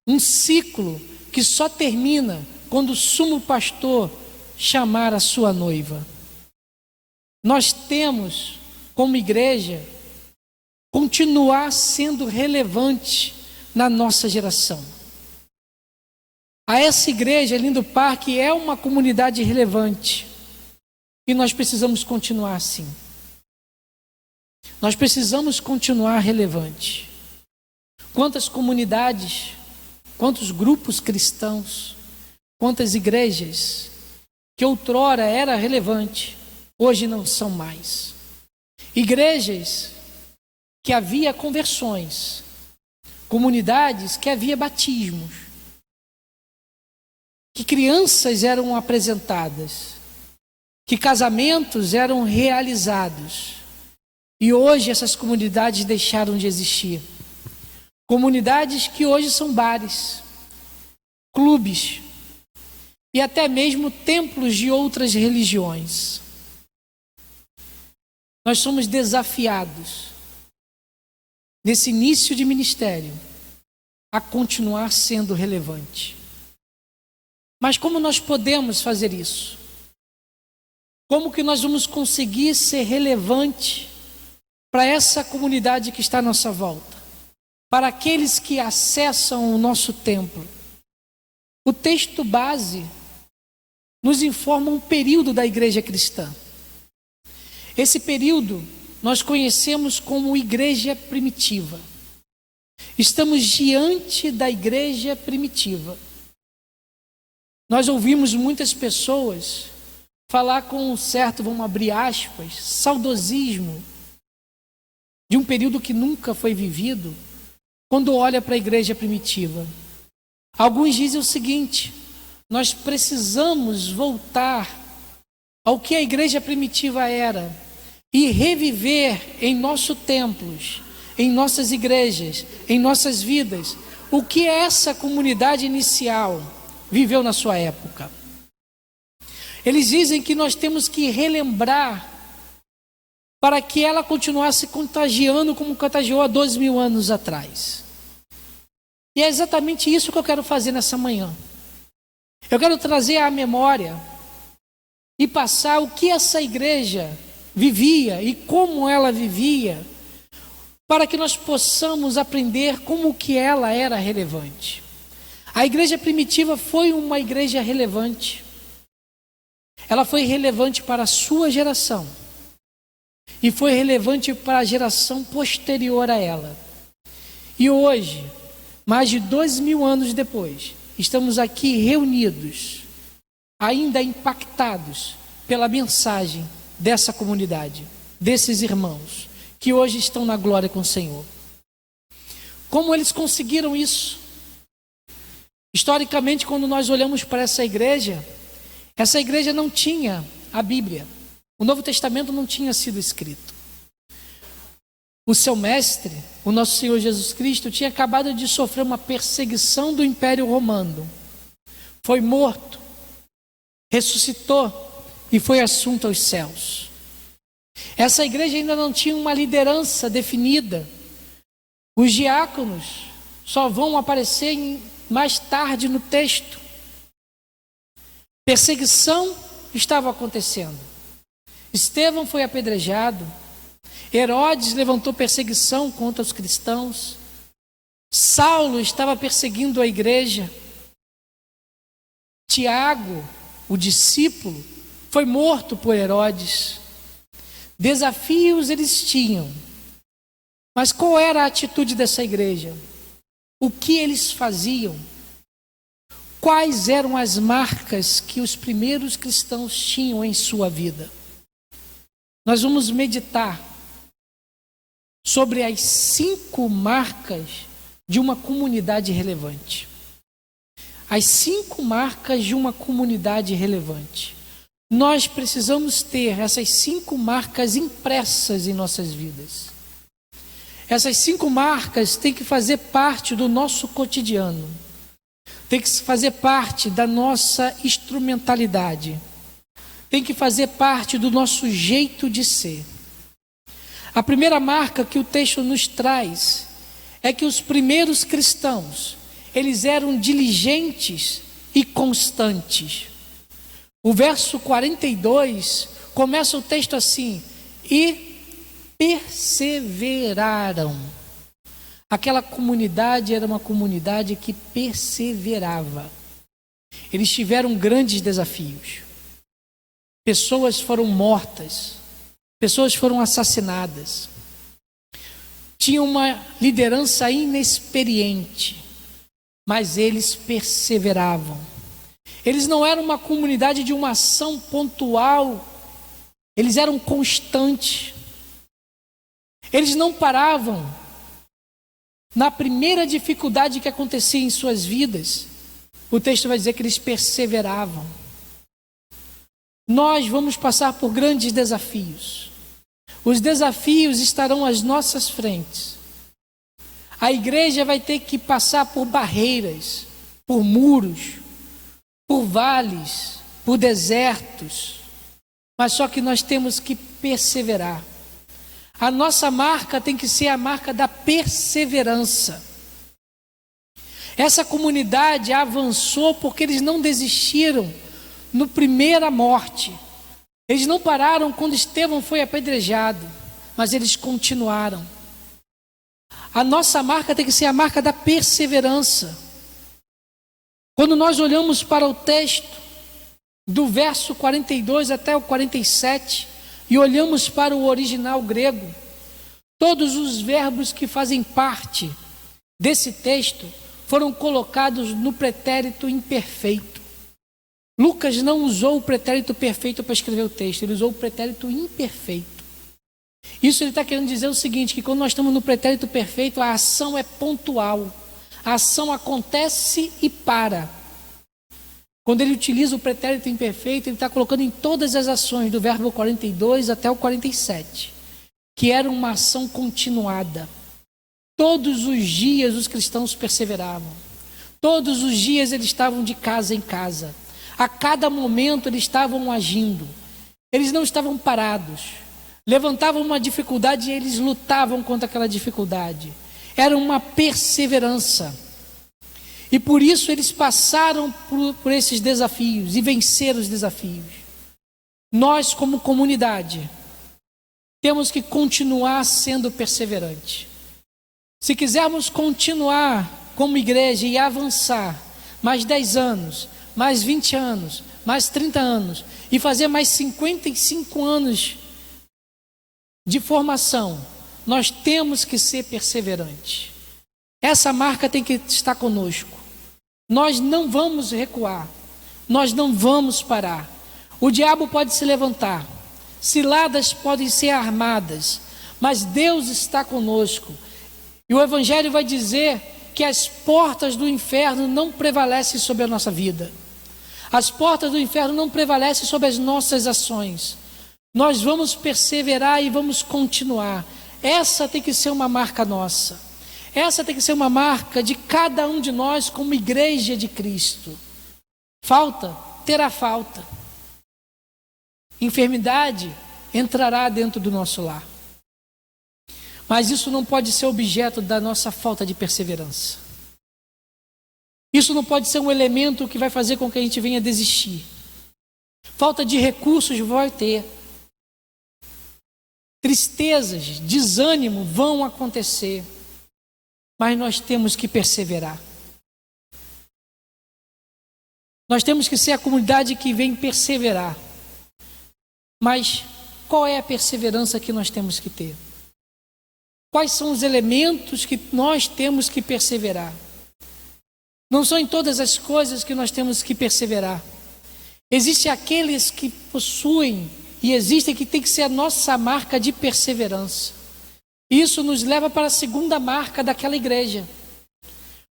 Um ciclo que só termina quando o sumo pastor chamar a sua noiva. Nós temos, como igreja, continuar sendo relevante na nossa geração. A essa igreja, Lindo Parque, é uma comunidade relevante. E nós precisamos continuar assim. Nós precisamos continuar relevante. Quantas comunidades, quantos grupos cristãos, quantas igrejas que outrora era relevante, hoje não são mais. Igrejas que havia conversões, comunidades que havia batismos, que crianças eram apresentadas, que casamentos eram realizados. E hoje essas comunidades deixaram de existir. Comunidades que hoje são bares, clubes e até mesmo templos de outras religiões. Nós somos desafiados, nesse início de ministério, a continuar sendo relevante. Mas como nós podemos fazer isso? Como que nós vamos conseguir ser relevante para essa comunidade que está à nossa volta? Para aqueles que acessam o nosso templo? O texto base nos informa um período da igreja cristã. Esse período nós conhecemos como igreja primitiva. Estamos diante da igreja primitiva. Nós ouvimos muitas pessoas falar com um certo, vamos abrir aspas, saudosismo de um período que nunca foi vivido, quando olha para a igreja primitiva. Alguns dizem o seguinte: nós precisamos voltar ao que a igreja primitiva era e reviver em nossos templos, em nossas igrejas, em nossas vidas, o que essa comunidade inicial viveu na sua época. Eles dizem que nós temos que relembrar para que ela continuasse contagiando como contagiou há 12.000 anos atrás. E é exatamente isso que eu quero fazer nessa manhã. Eu quero trazer à memória e passar o que essa igreja vivia e como ela vivia, para que nós possamos aprender como que ela era relevante. A igreja primitiva foi uma igreja relevante. Ela foi relevante para a sua geração e foi relevante para a geração posterior a ela. E hoje, mais de 2.000 anos depois, estamos aqui reunidos, ainda impactados pela mensagem dessa comunidade, desses irmãos, que hoje estão na glória com o Senhor. Como eles conseguiram isso? Historicamente, quando nós olhamos para essa igreja não tinha a Bíblia. O Novo Testamento não tinha sido escrito. O seu mestre, o nosso Senhor Jesus Cristo, tinha acabado de sofrer uma perseguição do Império Romano. Foi morto, ressuscitou e foi assunto aos céus. Essa igreja ainda não tinha uma liderança definida. Os diáconos só vão aparecer mais tarde no texto. Perseguição estava acontecendo. Estevão foi apedrejado. Herodes levantou perseguição contra os cristãos. Saulo estava perseguindo a igreja. Tiago, o discípulo, foi morto por Herodes. Desafios eles tinham. Mas qual era a atitude dessa igreja? O que eles faziam? Quais eram as marcas que os primeiros cristãos tinham em sua vida? Nós vamos meditar sobre as 5 marcas de uma comunidade relevante. As 5 marcas de uma comunidade relevante. Nós precisamos ter essas 5 marcas impressas em nossas vidas. Essas 5 marcas têm que fazer parte do nosso cotidiano. Tem que fazer parte da nossa instrumentalidade. Tem que fazer parte do nosso jeito de ser. A primeira marca que o texto nos traz é que os primeiros cristãos, eles eram diligentes e constantes. O verso 42 começa o texto assim: e perseveraram. Aquela comunidade era uma comunidade que perseverava. Eles tiveram grandes desafios. pessoas foram mortas, pessoas foram assassinadas. Tinha uma liderança inexperiente, mas eles perseveravam. Eles não eram uma comunidade de uma ação pontual, eles eram constantes. Eles não paravam na primeira dificuldade que acontecia em suas vidas. O texto vai dizer que eles perseveravam. Nós vamos passar por grandes desafios. Os desafios estarão às nossas frentes. A igreja vai ter que passar por barreiras, por muros, por vales, por desertos. Mas só que nós temos que perseverar. A nossa marca tem que ser a marca da perseverança. Essa comunidade avançou porque eles não desistiram no primeira morte. Eles não pararam quando Estevão foi apedrejado, mas eles continuaram. A nossa marca tem que ser a marca da perseverança. Quando nós olhamos para o texto, do verso 42 até o 47, e olhamos para o original grego, todos os verbos que fazem parte desse texto foram colocados no pretérito imperfeito. Lucas não usou o pretérito perfeito para escrever o texto, ele usou o pretérito imperfeito. Isso ele está querendo dizer o seguinte, que quando nós estamos no pretérito perfeito, a ação é pontual, a ação acontece e para. Quando ele utiliza o pretérito imperfeito, ele está colocando em todas as ações, do verbo 42 até o 47, que era uma ação continuada. Todos os dias os cristãos perseveravam, todos os dias eles estavam de casa em casa. A cada momento eles estavam agindo, eles não estavam parados, levantavam uma dificuldade e eles lutavam contra aquela dificuldade, era uma perseverança, e por isso eles passaram por esses desafios e venceram os desafios. Nós como comunidade temos que continuar sendo perseverantes. Se quisermos continuar como igreja e avançar mais 10 anos, mais 20 anos, mais 30 anos, e fazer mais 55 anos de formação, nós temos que ser perseverantes. Essa marca tem que estar conosco. Nós não vamos recuar, nós não vamos parar. O diabo pode se levantar, ciladas podem ser armadas, mas Deus está conosco. E o Evangelho vai dizer que as portas do inferno não prevalecem sobre a nossa vida. As portas do inferno não prevalecem sobre as nossas ações. Nós vamos perseverar e vamos continuar. Essa tem que ser uma marca nossa. Essa tem que ser uma marca de cada um de nós como igreja de Cristo. Falta, terá falta. Enfermidade entrará dentro do nosso lar. Mas isso não pode ser objeto da nossa falta de perseverança. Isso não pode ser um elemento que vai fazer com que a gente venha desistir. Falta de recursos vai ter. Tristezas, desânimo vão acontecer. Mas nós temos que perseverar. Nós temos que ser a comunidade que vem perseverar. Mas qual é a perseverança que nós temos que ter? Quais são os elementos que nós temos que perseverar? Não são em todas as coisas que nós temos que perseverar. Existem aqueles que possuem e existem que tem que ser a nossa marca de perseverança. Isso nos leva para a segunda marca daquela igreja.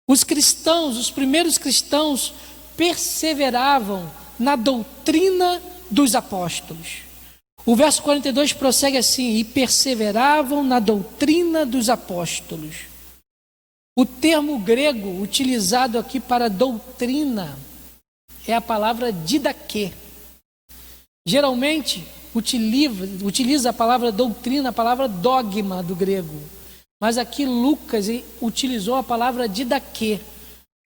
Os cristãos, os primeiros cristãos, perseveravam na doutrina dos apóstolos. O verso 42 prossegue assim: e perseveravam na doutrina dos apóstolos. O termo grego utilizado aqui para doutrina é a palavra didaquê. Geralmente utiliza a palavra doutrina, a palavra dogma do grego. Mas aqui Lucas utilizou a palavra didaquê.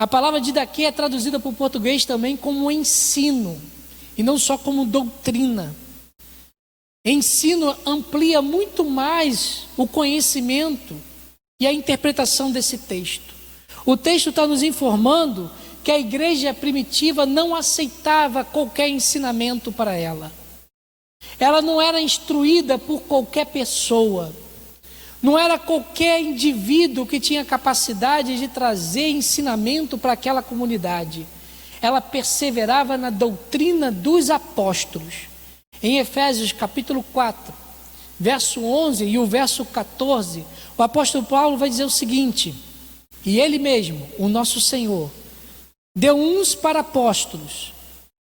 A palavra didaquê é traduzida para o português também como ensino, e não só como doutrina. Ensino amplia muito mais o conhecimento e a interpretação desse texto. O texto está nos informando que a igreja primitiva não aceitava qualquer ensinamento para ela. Ela não era instruída por qualquer pessoa. Não era qualquer indivíduo que tinha capacidade de trazer ensinamento para aquela comunidade. Ela perseverava na doutrina dos apóstolos. Em Efésios capítulo 4, verso 11 e o verso 14, o apóstolo Paulo vai dizer o seguinte: e ele mesmo, o nosso Senhor, deu uns para apóstolos,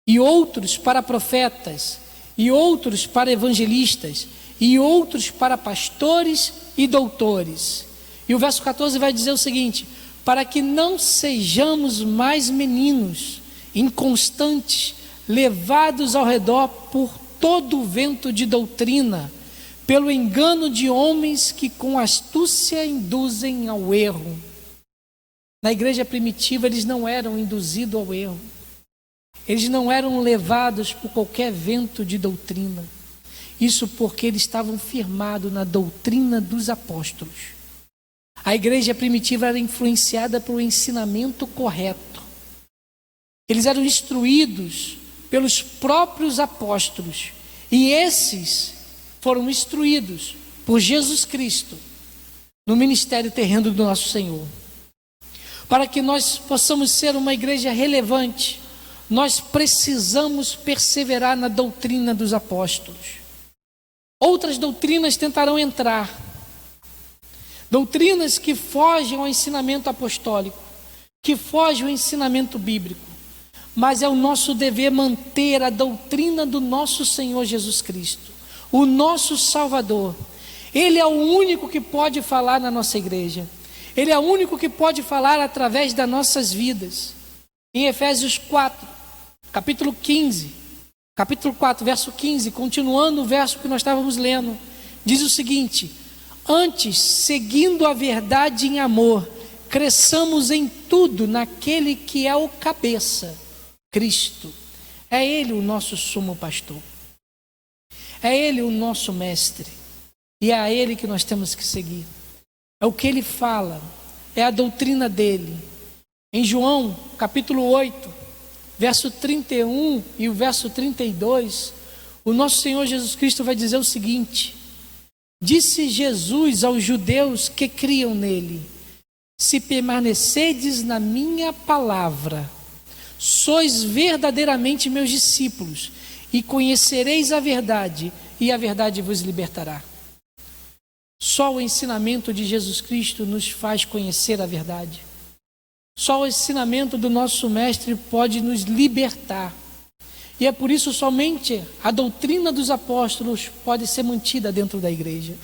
e outros para profetas, e outros para evangelistas, e outros para pastores e doutores. E o verso 14 vai dizer o seguinte: para que não sejamos mais meninos, inconstantes, levados ao redor por todo o vento de doutrina, pelo engano de homens que com astúcia induzem ao erro. Na igreja primitiva eles não eram induzidos ao erro. Eles não eram levados por qualquer vento de doutrina. Isso porque eles estavam firmados na doutrina dos apóstolos. A igreja primitiva era influenciada pelo ensinamento correto. Eles eram instruídos pelos próprios apóstolos. E esses foram instruídos por Jesus Cristo no ministério terreno do nosso Senhor. Para que nós possamos ser uma igreja relevante, nós precisamos perseverar na doutrina dos apóstolos. Outras doutrinas tentarão entrar, doutrinas que fogem ao ensinamento apostólico, que fogem ao ensinamento bíblico, mas é o nosso dever manter a doutrina do nosso Senhor Jesus Cristo, o nosso Salvador. Ele é o único que pode falar na nossa igreja, Ele é o único que pode falar através das nossas vidas. Em Efésios 4, capítulo 4, verso 15, continuando o verso que nós estávamos lendo, diz o seguinte: antes, seguindo a verdade em amor, cresçamos em tudo naquele que é o cabeça, Cristo. É Ele o nosso sumo pastor. É Ele o nosso mestre. E é a Ele que nós temos que seguir. É o que Ele fala, é a doutrina dEle. Em João, capítulo 8, verso 31 e o verso 32, o nosso Senhor Jesus Cristo vai dizer o seguinte: disse Jesus aos judeus que criam nele: se permanecerdes na minha palavra, sois verdadeiramente meus discípulos, e conhecereis a verdade, e a verdade vos libertará. Só o ensinamento de Jesus Cristo nos faz conhecer a verdade. Só o ensinamento do nosso Mestre pode nos libertar. E é por isso somente a doutrina dos apóstolos pode ser mantida dentro da igreja.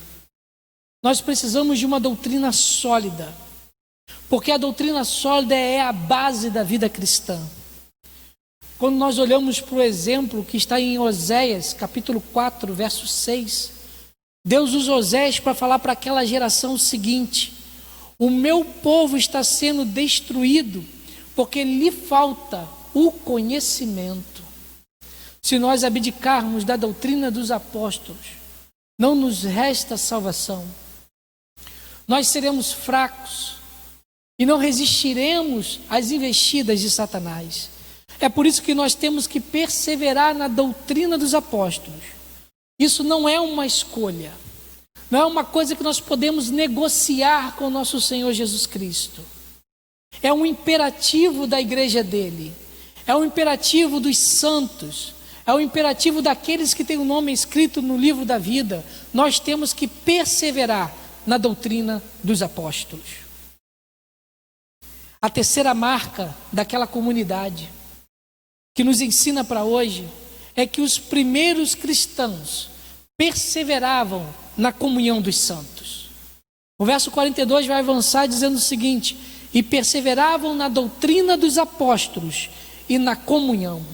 Nós precisamos de uma doutrina sólida, porque a doutrina sólida é a base da vida cristã. Quando nós olhamos para o exemplo que está em Oséias, capítulo 4, verso 6, Deus usa Oséias para falar para aquela geração o seguinte: o meu povo está sendo destruído porque lhe falta o conhecimento. Se nós abdicarmos da doutrina dos apóstolos, não nos resta salvação. Nós seremos fracos e não resistiremos às investidas de Satanás. É por isso que nós temos que perseverar na doutrina dos apóstolos. Isso não é uma escolha, não é uma coisa que nós podemos negociar com o nosso Senhor Jesus Cristo. É um imperativo da igreja dele, é um imperativo dos santos, é um imperativo daqueles que têm o nome escrito no livro da vida. Nós temos que perseverar na doutrina dos apóstolos. A terceira marca daquela comunidade que nos ensina para hoje é que os primeiros cristãos perseveravam na comunhão dos santos. O verso 42 vai avançar dizendo o seguinte: e perseveravam na doutrina dos apóstolos e na comunhão.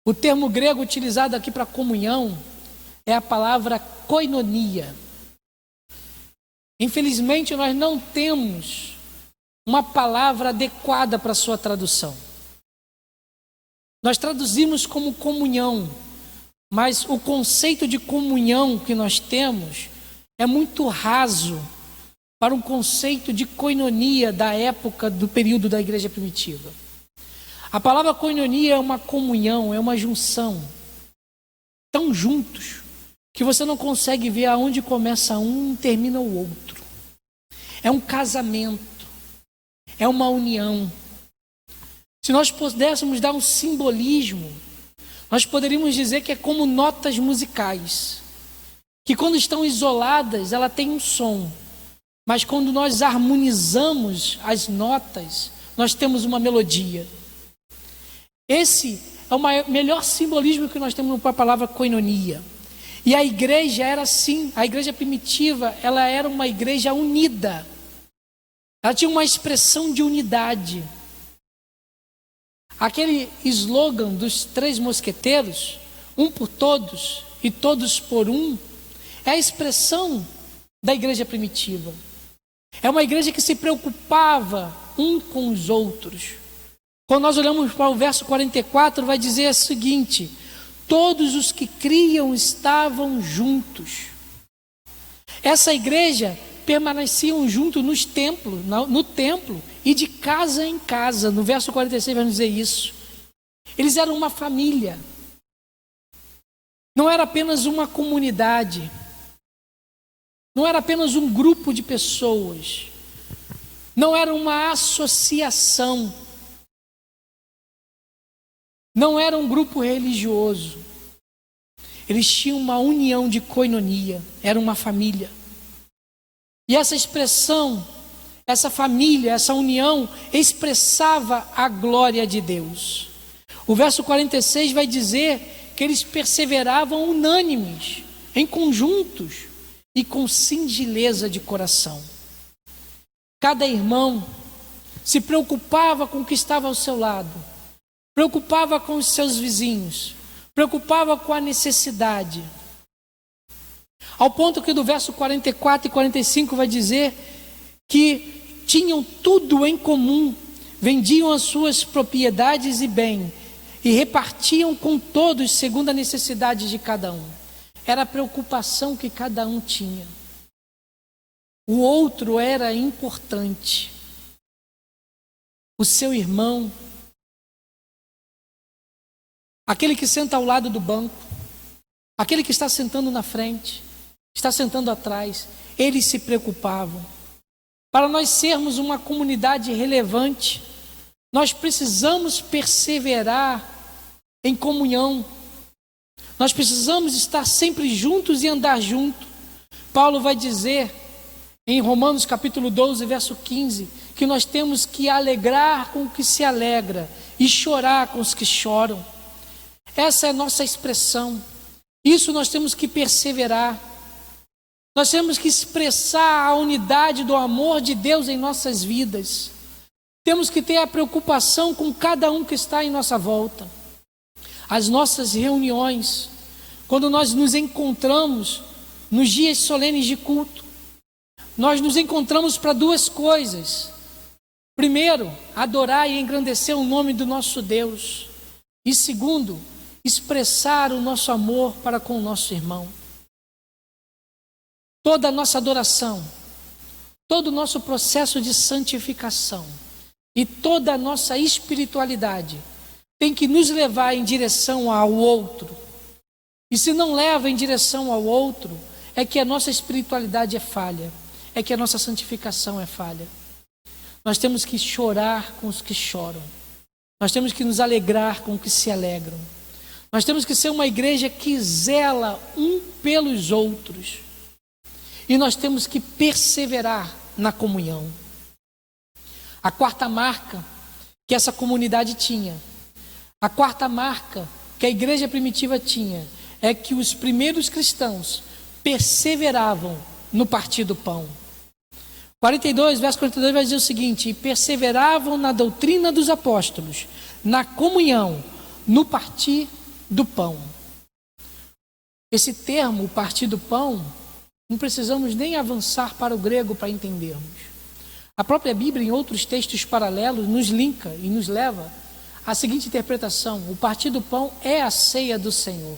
O termo grego utilizado aqui para comunhão é a palavra koinonia. Infelizmente nós não temos uma palavra adequada para a sua tradução. Nós traduzimos como comunhão, mas o conceito de comunhão que nós temos é muito raso para um conceito de koinonia da época do período da igreja primitiva. A palavra koinonia é uma comunhão, é uma junção. tão juntos, que você não consegue ver aonde começa um e termina o outro. É um casamento, é uma união. Se nós pudéssemos dar um simbolismo, nós poderíamos dizer que é como notas musicais, que quando estão isoladas, ela tem um som, mas quando nós harmonizamos as notas, nós temos uma melodia. Esse é o melhor simbolismo que nós temos para a palavra koinonia. E a igreja era assim, a igreja primitiva, ela era uma igreja unida. Ela tinha uma expressão de unidade. Aquele slogan dos 3 mosqueteiros, um por todos e todos por um, é a expressão da igreja primitiva. É uma igreja que se preocupava um com os outros. Quando nós olhamos para o verso 44, vai dizer o seguinte: todos os que criam estavam juntos. Essa igreja permaneciam juntos no templo e de casa em casa. No verso 46 vai dizer isso. Eles eram uma família. Não era apenas uma comunidade. Não era apenas um grupo de pessoas. Não era uma associação. Não era um grupo religioso. Eles tinham uma união de koinonia. Era uma família. E essa expressão, essa família, essa união, expressava a glória de Deus. O verso 46 vai dizer que eles perseveravam unânimes, em conjuntos e com singeleza de coração. Cada irmão se preocupava com o que estava ao seu lado, preocupava com os seus vizinhos, preocupava com a necessidade. Ao ponto que do verso 44 e 45 vai dizer que tinham tudo em comum, vendiam as suas propriedades e bem, e repartiam com todos segundo a necessidade de cada um. Era a preocupação que cada um tinha. O outro era importante. O seu irmão, aquele que senta ao lado do banco, aquele que está sentando na frente, está sentando atrás, eles se preocupavam. Para nós sermos uma comunidade relevante, nós precisamos perseverar em comunhão. Nós precisamos estar sempre juntos e andar junto. Paulo vai dizer em Romanos capítulo 12, verso 15, que nós temos que alegrar com o que se alegra e chorar com os que choram. Essa é a nossa expressão. Isso nós temos que perseverar. Nós temos que expressar a unidade do amor de Deus em nossas vidas. Temos que ter a preocupação com cada um que está em nossa volta. As nossas reuniões, quando nós nos encontramos nos dias solenes de culto, nós nos encontramos para 2 coisas. Primeiro, adorar e engrandecer o nome do nosso Deus. E segundo, expressar o nosso amor para com o nosso irmão. Toda a nossa adoração, todo o nosso processo de santificação e toda a nossa espiritualidade tem que nos levar em direção ao outro. E se não leva em direção ao outro, é que a nossa espiritualidade é falha, é que a nossa santificação é falha. Nós temos que chorar com os que choram. Nós temos que nos alegrar com os que se alegram. Nós temos que ser uma igreja que zela um pelos outros. E nós temos que perseverar na comunhão. A 4ª marca que essa comunidade tinha, a 4ª marca que a igreja primitiva tinha, é que os primeiros cristãos perseveravam no partir do pão. 42, verso 42 vai dizer o seguinte: e perseveravam na doutrina dos apóstolos, na comunhão, no partir do pão. Esse termo, o partir do pão, não precisamos nem avançar para o grego para entendermos. A própria Bíblia, em outros textos paralelos, nos linka e nos leva à seguinte interpretação: o partir do pão é a ceia do Senhor.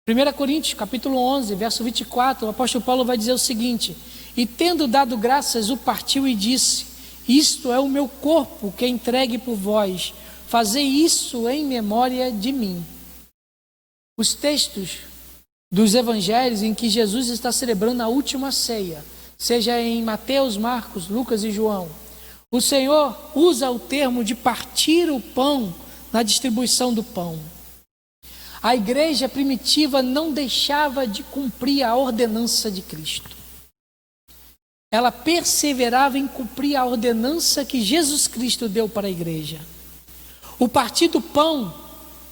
1 Coríntios, capítulo 11, verso 24, o apóstolo Paulo vai dizer o seguinte: e tendo dado graças, o partiu e disse: isto é o meu corpo que é entregue por vós, fazei isso em memória de mim. os textos dos evangelhos em que Jesus está celebrando a última ceia, seja em Mateus, Marcos, Lucas e João, o Senhor usa o termo de partir o pão na distribuição do pão. A igreja primitiva não deixava de cumprir a ordenança de Cristo. Ela perseverava em cumprir a ordenança que Jesus Cristo deu para a igreja. O partir do pão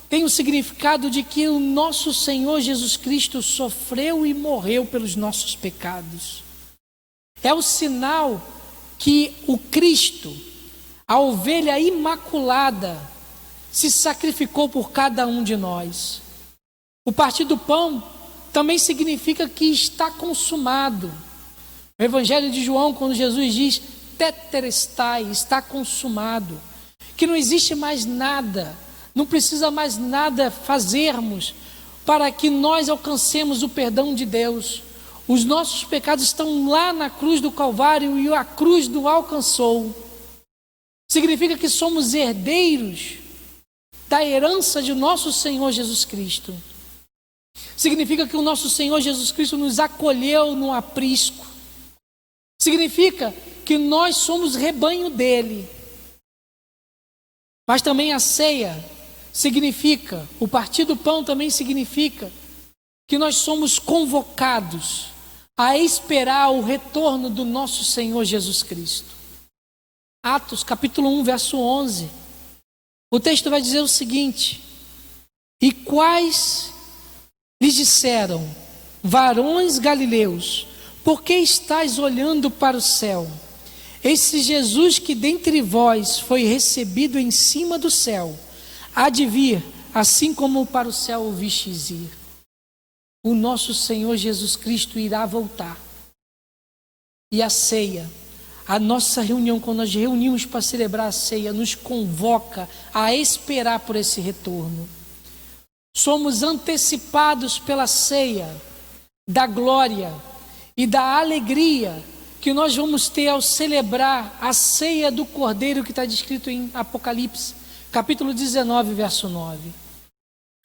tem o significado de que o nosso Senhor Jesus Cristo sofreu e morreu pelos nossos pecados. É o sinal que o Cristo, a ovelha imaculada, se sacrificou por cada um de nós. O partir do pão também significa que está consumado. O Evangelho de João, quando Jesus diz tetelestai, está consumado, que não existe mais nada, não precisa mais nada fazermos para que nós alcancemos o perdão de Deus. Os nossos pecados estão lá na cruz do Calvário e a cruz nos alcançou. Significa que somos herdeiros da herança de nosso Senhor Jesus Cristo. Significa que o nosso Senhor Jesus Cristo nos acolheu no aprisco. Significa que nós somos rebanho dele. Mas também a ceia significa, o partir do pão também significa que nós somos convocados a esperar o retorno do nosso Senhor Jesus Cristo. Atos capítulo 1, verso 11. O texto vai dizer o seguinte: e quais lhes disseram, varões galileus, por que estáis olhando para o céu? Esse Jesus que dentre vós foi recebido em cima do céu, há de vir, assim como para o céu o vistes ir. O nosso Senhor Jesus Cristo irá voltar. E a ceia, a nossa reunião, quando nós reunimos para celebrar a ceia, nos convoca a esperar por esse retorno. Somos antecipados pela ceia da glória e da alegria que nós vamos ter ao celebrar a ceia do Cordeiro, que está descrito em Apocalipse, capítulo 19, verso 9.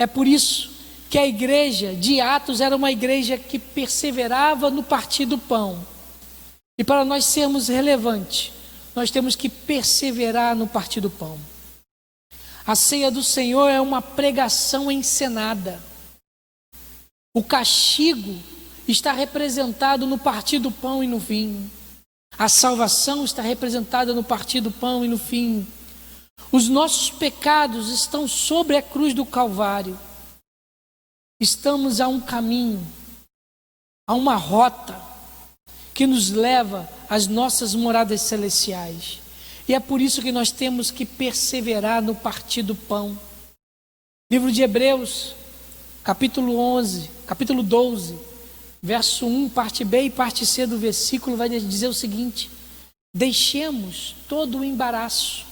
É por isso que a igreja de Atos era uma igreja que perseverava no partir do pão. E para nós sermos relevantes, nós temos que perseverar no partir do pão. A ceia do Senhor é uma pregação encenada. O castigo está representado no partir do pão e no vinho. A salvação está representada no partir do pão e no vinho. Os nossos pecados estão sobre a cruz do Calvário. Estamos a um caminho, a uma rota que nos leva às nossas moradas celestiais. E é por isso que nós temos que perseverar no partir do pão. Livro de Hebreus, capítulo 12, verso 1, parte B e parte C do versículo vai dizer o seguinte: deixemos todo o embaraço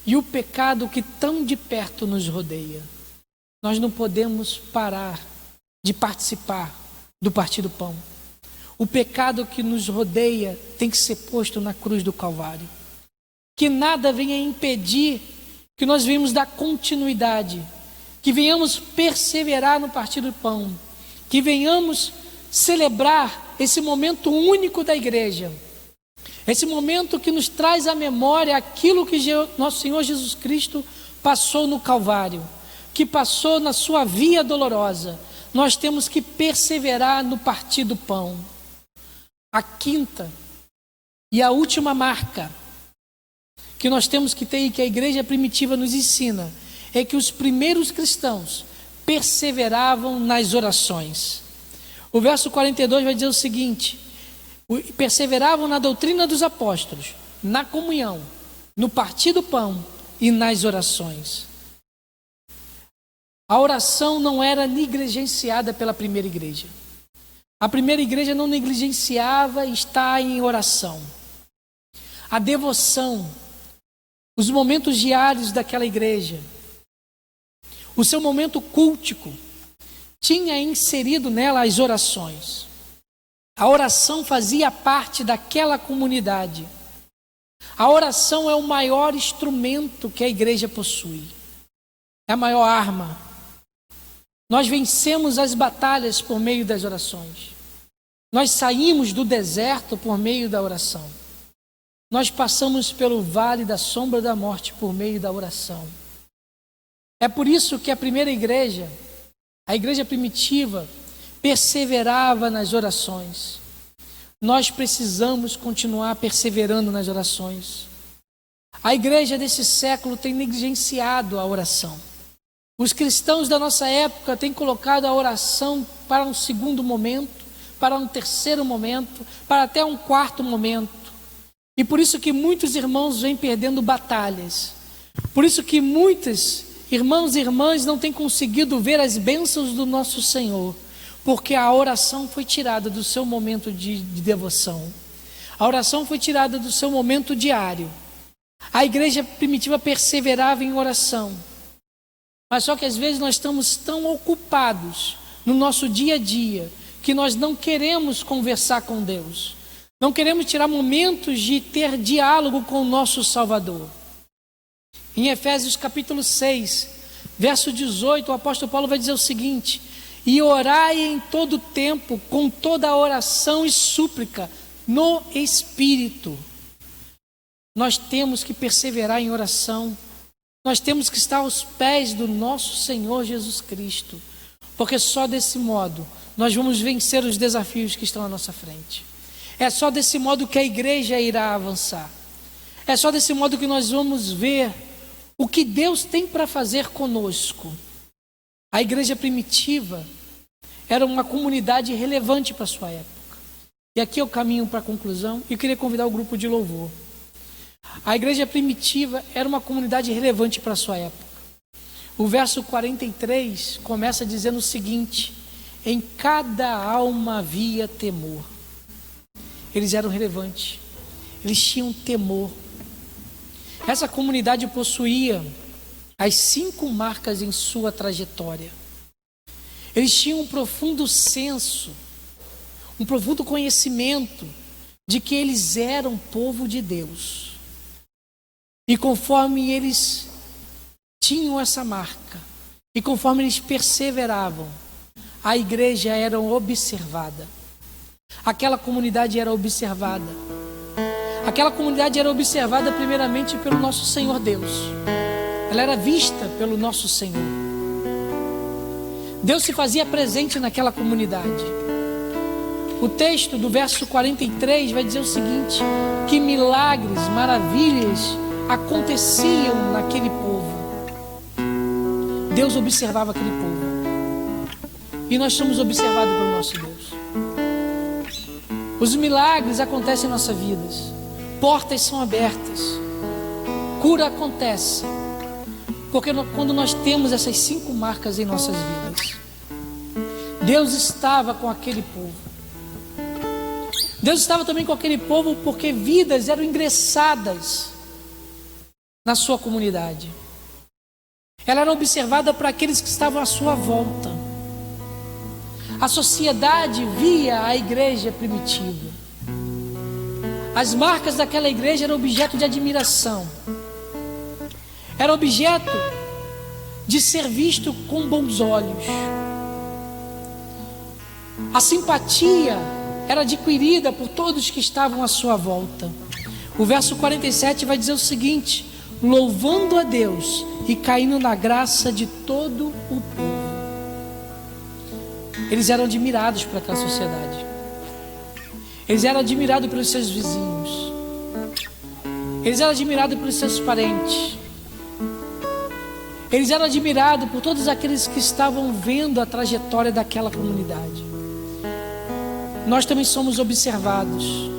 e o pecado que tão de perto nos rodeia. Nós não podemos parar de participar do partir do pão. O pecado que nos rodeia tem que ser posto na cruz do Calvário. Que nada venha impedir que nós venhamos dar continuidade, que venhamos perseverar no partir do pão, que venhamos celebrar esse momento único da igreja, esse momento que nos traz à memória aquilo que nosso Senhor Jesus Cristo passou no Calvário, que passou na sua via dolorosa. Nós temos que perseverar no partir do pão. A quinta e a última marca que nós temos que ter e que a igreja primitiva nos ensina é que os primeiros cristãos perseveravam nas orações. O verso 42 vai dizer o seguinte: perseveravam na doutrina dos apóstolos, na comunhão, no partir do pão e nas orações. A oração não era negligenciada pela primeira igreja. A primeira igreja não negligenciava estar em oração. A devoção, os momentos diários daquela igreja, o seu momento cultico, tinha inserido nela as orações. A oração fazia parte daquela comunidade. A oração é o maior instrumento que a igreja possui. É a maior arma. Nós vencemos as batalhas por meio das orações. Nós saímos do deserto por meio da oração. Nós passamos pelo vale da sombra da morte por meio da oração. É por isso que a primeira igreja, a igreja primitiva, perseverava nas orações. Nós precisamos continuar perseverando nas orações. A igreja desse século tem negligenciado a oração. Os cristãos da nossa época têm colocado a oração para um segundo momento, para um terceiro momento, para até um quarto momento. E por isso que muitos irmãos vêm perdendo batalhas. Por isso que muitos irmãos e irmãs não têm conseguido ver as bênçãos do nosso Senhor, porque a oração foi tirada do seu momento de devoção. A oração foi tirada do seu momento diário. A igreja primitiva perseverava em oração. Mas só que às vezes nós estamos tão ocupados no nosso dia a dia que nós não queremos conversar com Deus. Não queremos tirar momentos de ter diálogo com o nosso Salvador. Em Efésios capítulo 6, verso 18, o apóstolo Paulo vai dizer o seguinte: e orai em todo tempo, com toda oração e súplica, no Espírito. Nós temos que perseverar em oração. Nós temos que estar aos pés do nosso Senhor Jesus Cristo, porque só desse modo nós vamos vencer os desafios que estão à nossa frente. É só desse modo que a igreja irá avançar. É só desse modo que nós vamos ver o que Deus tem para fazer conosco. A igreja primitiva era uma comunidade relevante para a sua época. E aqui eu caminho para a conclusão e eu queria convidar o grupo de louvor. A igreja primitiva era uma comunidade relevante para a sua época. O verso 43 começa dizendo o seguinte: em cada alma havia temor. Eles eram relevantes, eles tinham temor. Essa comunidade possuía as 5 marcas em sua trajetória. Eles tinham um profundo senso, um profundo conhecimento de que eles eram povo de Deus. E conforme eles tinham essa marca, e conforme eles perseveravam, a igreja era observada. Aquela comunidade era observada. Aquela comunidade era observada primeiramente pelo nosso Senhor Deus. Ela era vista pelo nosso Senhor. Deus se fazia presente naquela comunidade. O texto do verso 43 vai dizer o seguinte: que milagres, maravilhas aconteciam naquele povo. Deus observava aquele povo. E nós somos observados pelo nosso Deus. Os milagres acontecem em nossas vidas. Portas são abertas. Cura acontece. Porque quando nós temos essas 5 marcas em nossas vidas, Deus estava com aquele povo. Deus estava também com aquele povo porque vidas eram ingressadas na sua comunidade. Ela era observada para aqueles que estavam à sua volta. A sociedade via a igreja primitiva. As marcas daquela igreja eram objeto de admiração. Era objeto de ser visto com bons olhos. A simpatia era adquirida por todos que estavam à sua volta. O verso 47 vai dizer o seguinte: louvando a Deus e caindo na graça de todo o povo. Eles eram admirados por aquela sociedade. Eles eram admirados pelos seus vizinhos. Eles eram admirados pelos seus parentes. Eles eram admirados por todos aqueles que estavam vendo a trajetória daquela comunidade. Nós também somos observados.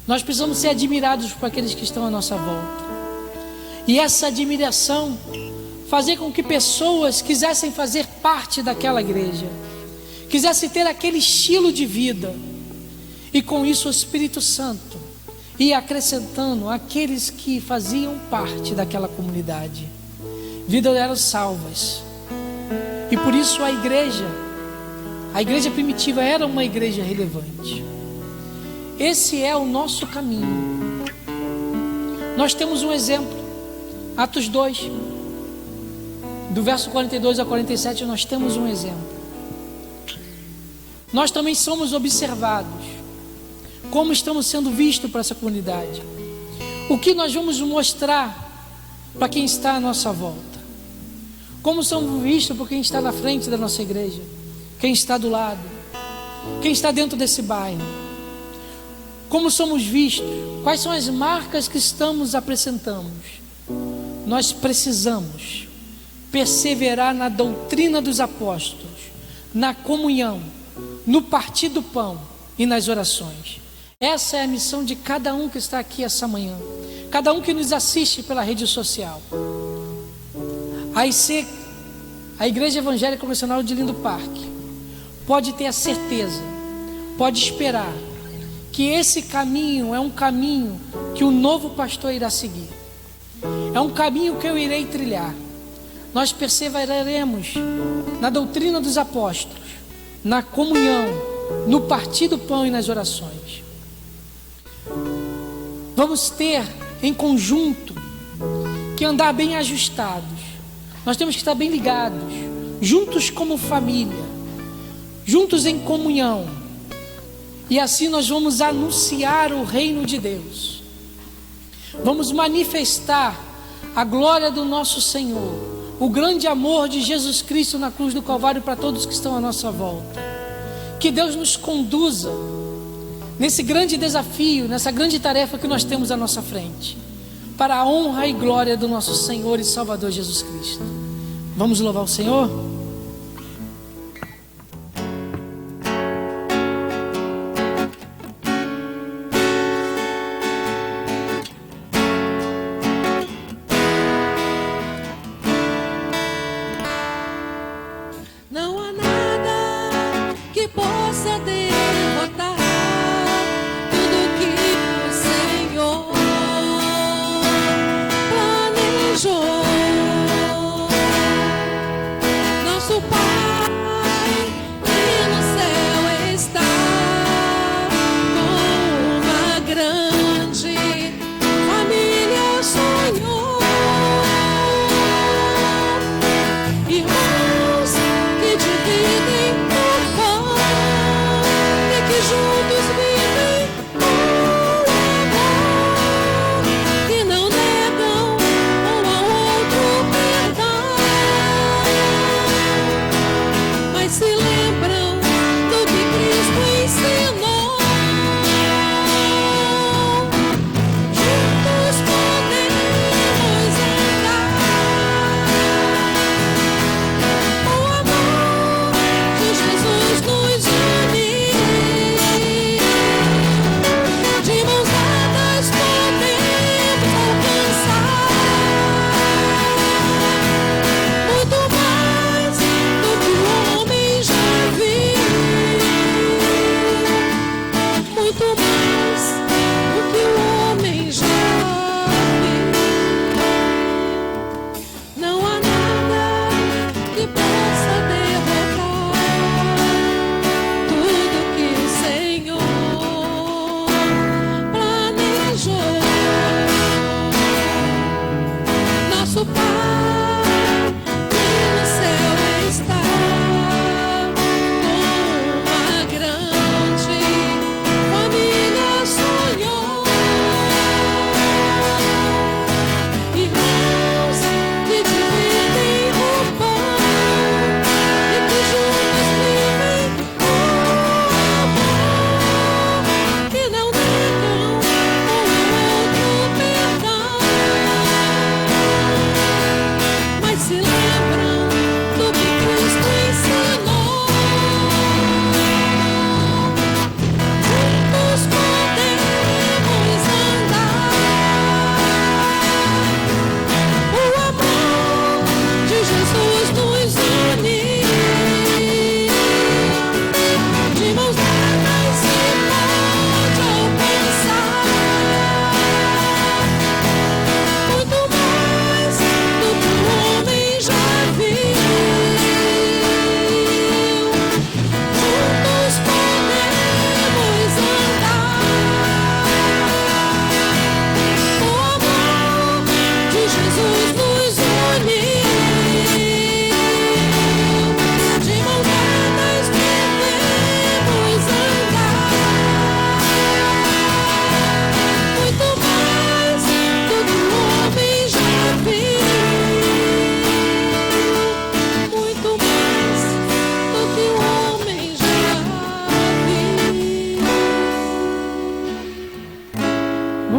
Nós precisamos ser admirados por aqueles que estão à nossa volta. E essa admiração fazer com que pessoas quisessem fazer parte daquela igreja, quisessem ter aquele estilo de vida. E com isso o Espírito Santo ia acrescentando aqueles que faziam parte daquela comunidade. Vidas eram salvas. E por isso a igreja primitiva era uma igreja relevante. Esse é o nosso caminho. Nós temos um exemplo. Atos 2, do verso 42 a 47, nós temos um exemplo. Nós também somos observados. Como estamos sendo vistos para essa comunidade? O que nós vamos mostrar para quem está à nossa volta? Como somos vistos por quem está na frente da nossa igreja? Quem está do lado? Quem está dentro desse bairro? Como somos vistos? Quais são as marcas que estamos apresentando? Nós precisamos perseverar na doutrina dos apóstolos, na comunhão, no partir do pão e nas orações. Essa é a missão de cada um que está aqui essa manhã, cada um que nos assiste pela rede social. A IC, a Igreja Evangélica Convencional de Lindo Parque, pode ter a certeza, pode esperar que esse caminho é um caminho que o novo pastor irá seguir. É um caminho que eu irei trilhar. Nós perseveraremos na doutrina dos apóstolos, na comunhão, no partir do pão e nas orações. Vamos ter em conjunto que andar bem ajustados. Nós temos que estar bem ligados, juntos como família, juntos em comunhão. E assim nós vamos anunciar o reino de Deus. Vamos manifestar a glória do nosso Senhor, o grande amor de Jesus Cristo na cruz do Calvário para todos que estão à nossa volta. Que Deus nos conduza nesse grande desafio, nessa grande tarefa que nós temos à nossa frente, para a honra e glória do nosso Senhor e Salvador Jesus Cristo. Vamos louvar o Senhor? Não há nada que possa derrotar tudo que o Senhor planejou.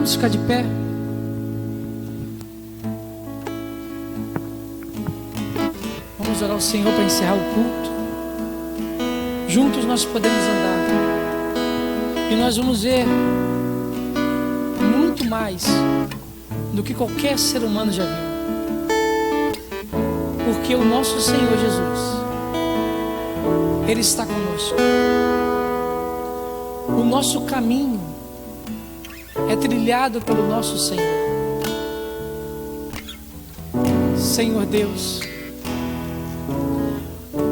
Vamos ficar de pé. Vamos orar ao Senhor para encerrar o culto. Juntos nós podemos andar. E nós vamos ver muito mais do que qualquer ser humano já viu. Porque o nosso Senhor Jesus, Ele está conosco. O nosso caminho é trilhado pelo nosso Senhor. Senhor Deus,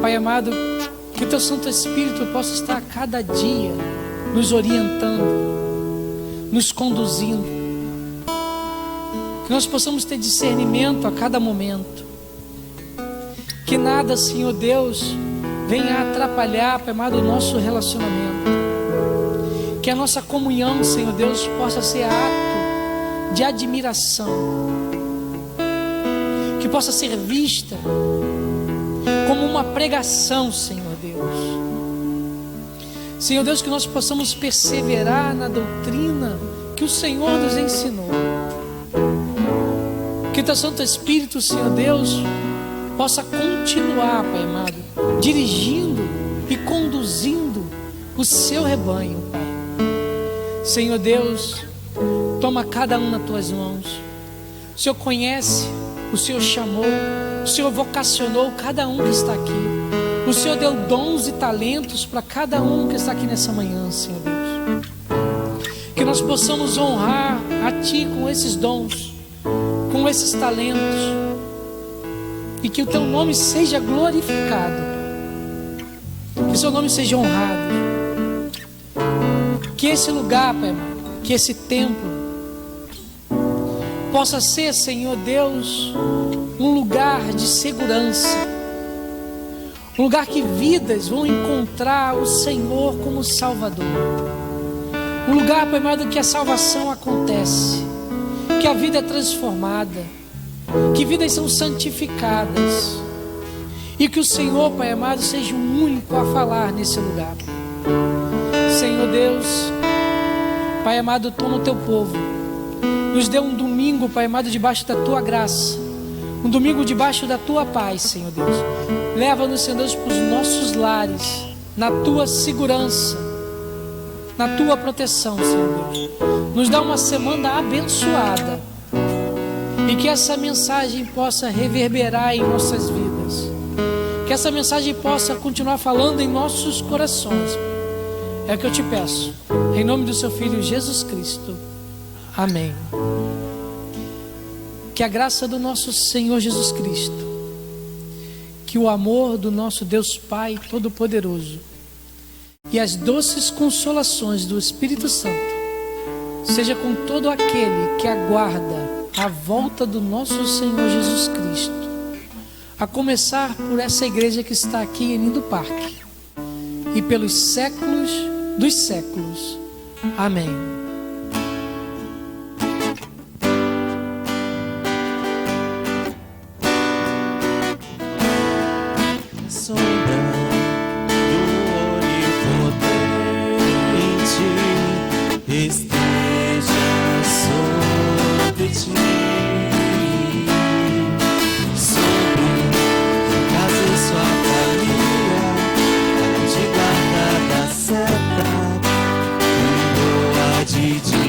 Pai amado, que o Teu Santo Espírito possa estar a cada dia nos orientando, nos conduzindo, que nós possamos ter discernimento a cada momento, que nada, Senhor Deus, venha atrapalhar, Pai amado, o nosso relacionamento, que a nossa comunhão, Senhor Deus, possa ser ato de admiração, que possa ser vista como uma pregação, Senhor Deus. Senhor Deus, que nós possamos perseverar na doutrina que o Senhor nos ensinou. Que o Teu Santo Espírito, Senhor Deus, possa continuar, Pai amado, dirigindo e conduzindo o Seu rebanho, Pai. Senhor Deus, toma cada um nas Tuas mãos. O Senhor conhece, o Senhor chamou, o Senhor vocacionou cada um que está aqui. O Senhor deu dons e talentos para cada um que está aqui nessa manhã, Senhor Deus. Que nós possamos honrar a Ti com esses dons, com esses talentos, e que o Teu nome seja glorificado, que o Seu nome seja honrado. Que esse lugar, Pai amado, que esse templo possa ser, Senhor Deus, um lugar de segurança, um lugar que vidas vão encontrar o Senhor como Salvador, um lugar, Pai amado, que a salvação acontece, que a vida é transformada, que vidas são santificadas, e que o Senhor, Pai amado, seja o único a falar nesse lugar. Senhor Deus, Pai amado, toma o Teu povo, nos dê um domingo, Pai amado, debaixo da Tua graça, um domingo debaixo da Tua paz, Senhor Deus. Leva-nos, Senhor Deus, para os nossos lares, na Tua segurança, na Tua proteção, Senhor Deus. Nos dá uma semana abençoada, e que essa mensagem possa reverberar em nossas vidas, que essa mensagem possa continuar falando em nossos corações. É o que eu te peço, em nome do Seu Filho Jesus Cristo. Amém. Que a graça do nosso Senhor Jesus Cristo, que o amor do nosso Deus Pai Todo-Poderoso e as doces consolações do Espírito Santo seja com todo aquele que aguarda a volta do nosso Senhor Jesus Cristo, a começar por essa igreja que está aqui em Lindo Parque, e pelos séculos dos séculos. Amém. Sombra do Onipotente esteja sobre ti, sobre casa e sua família, de guarda da seta, boa de dia.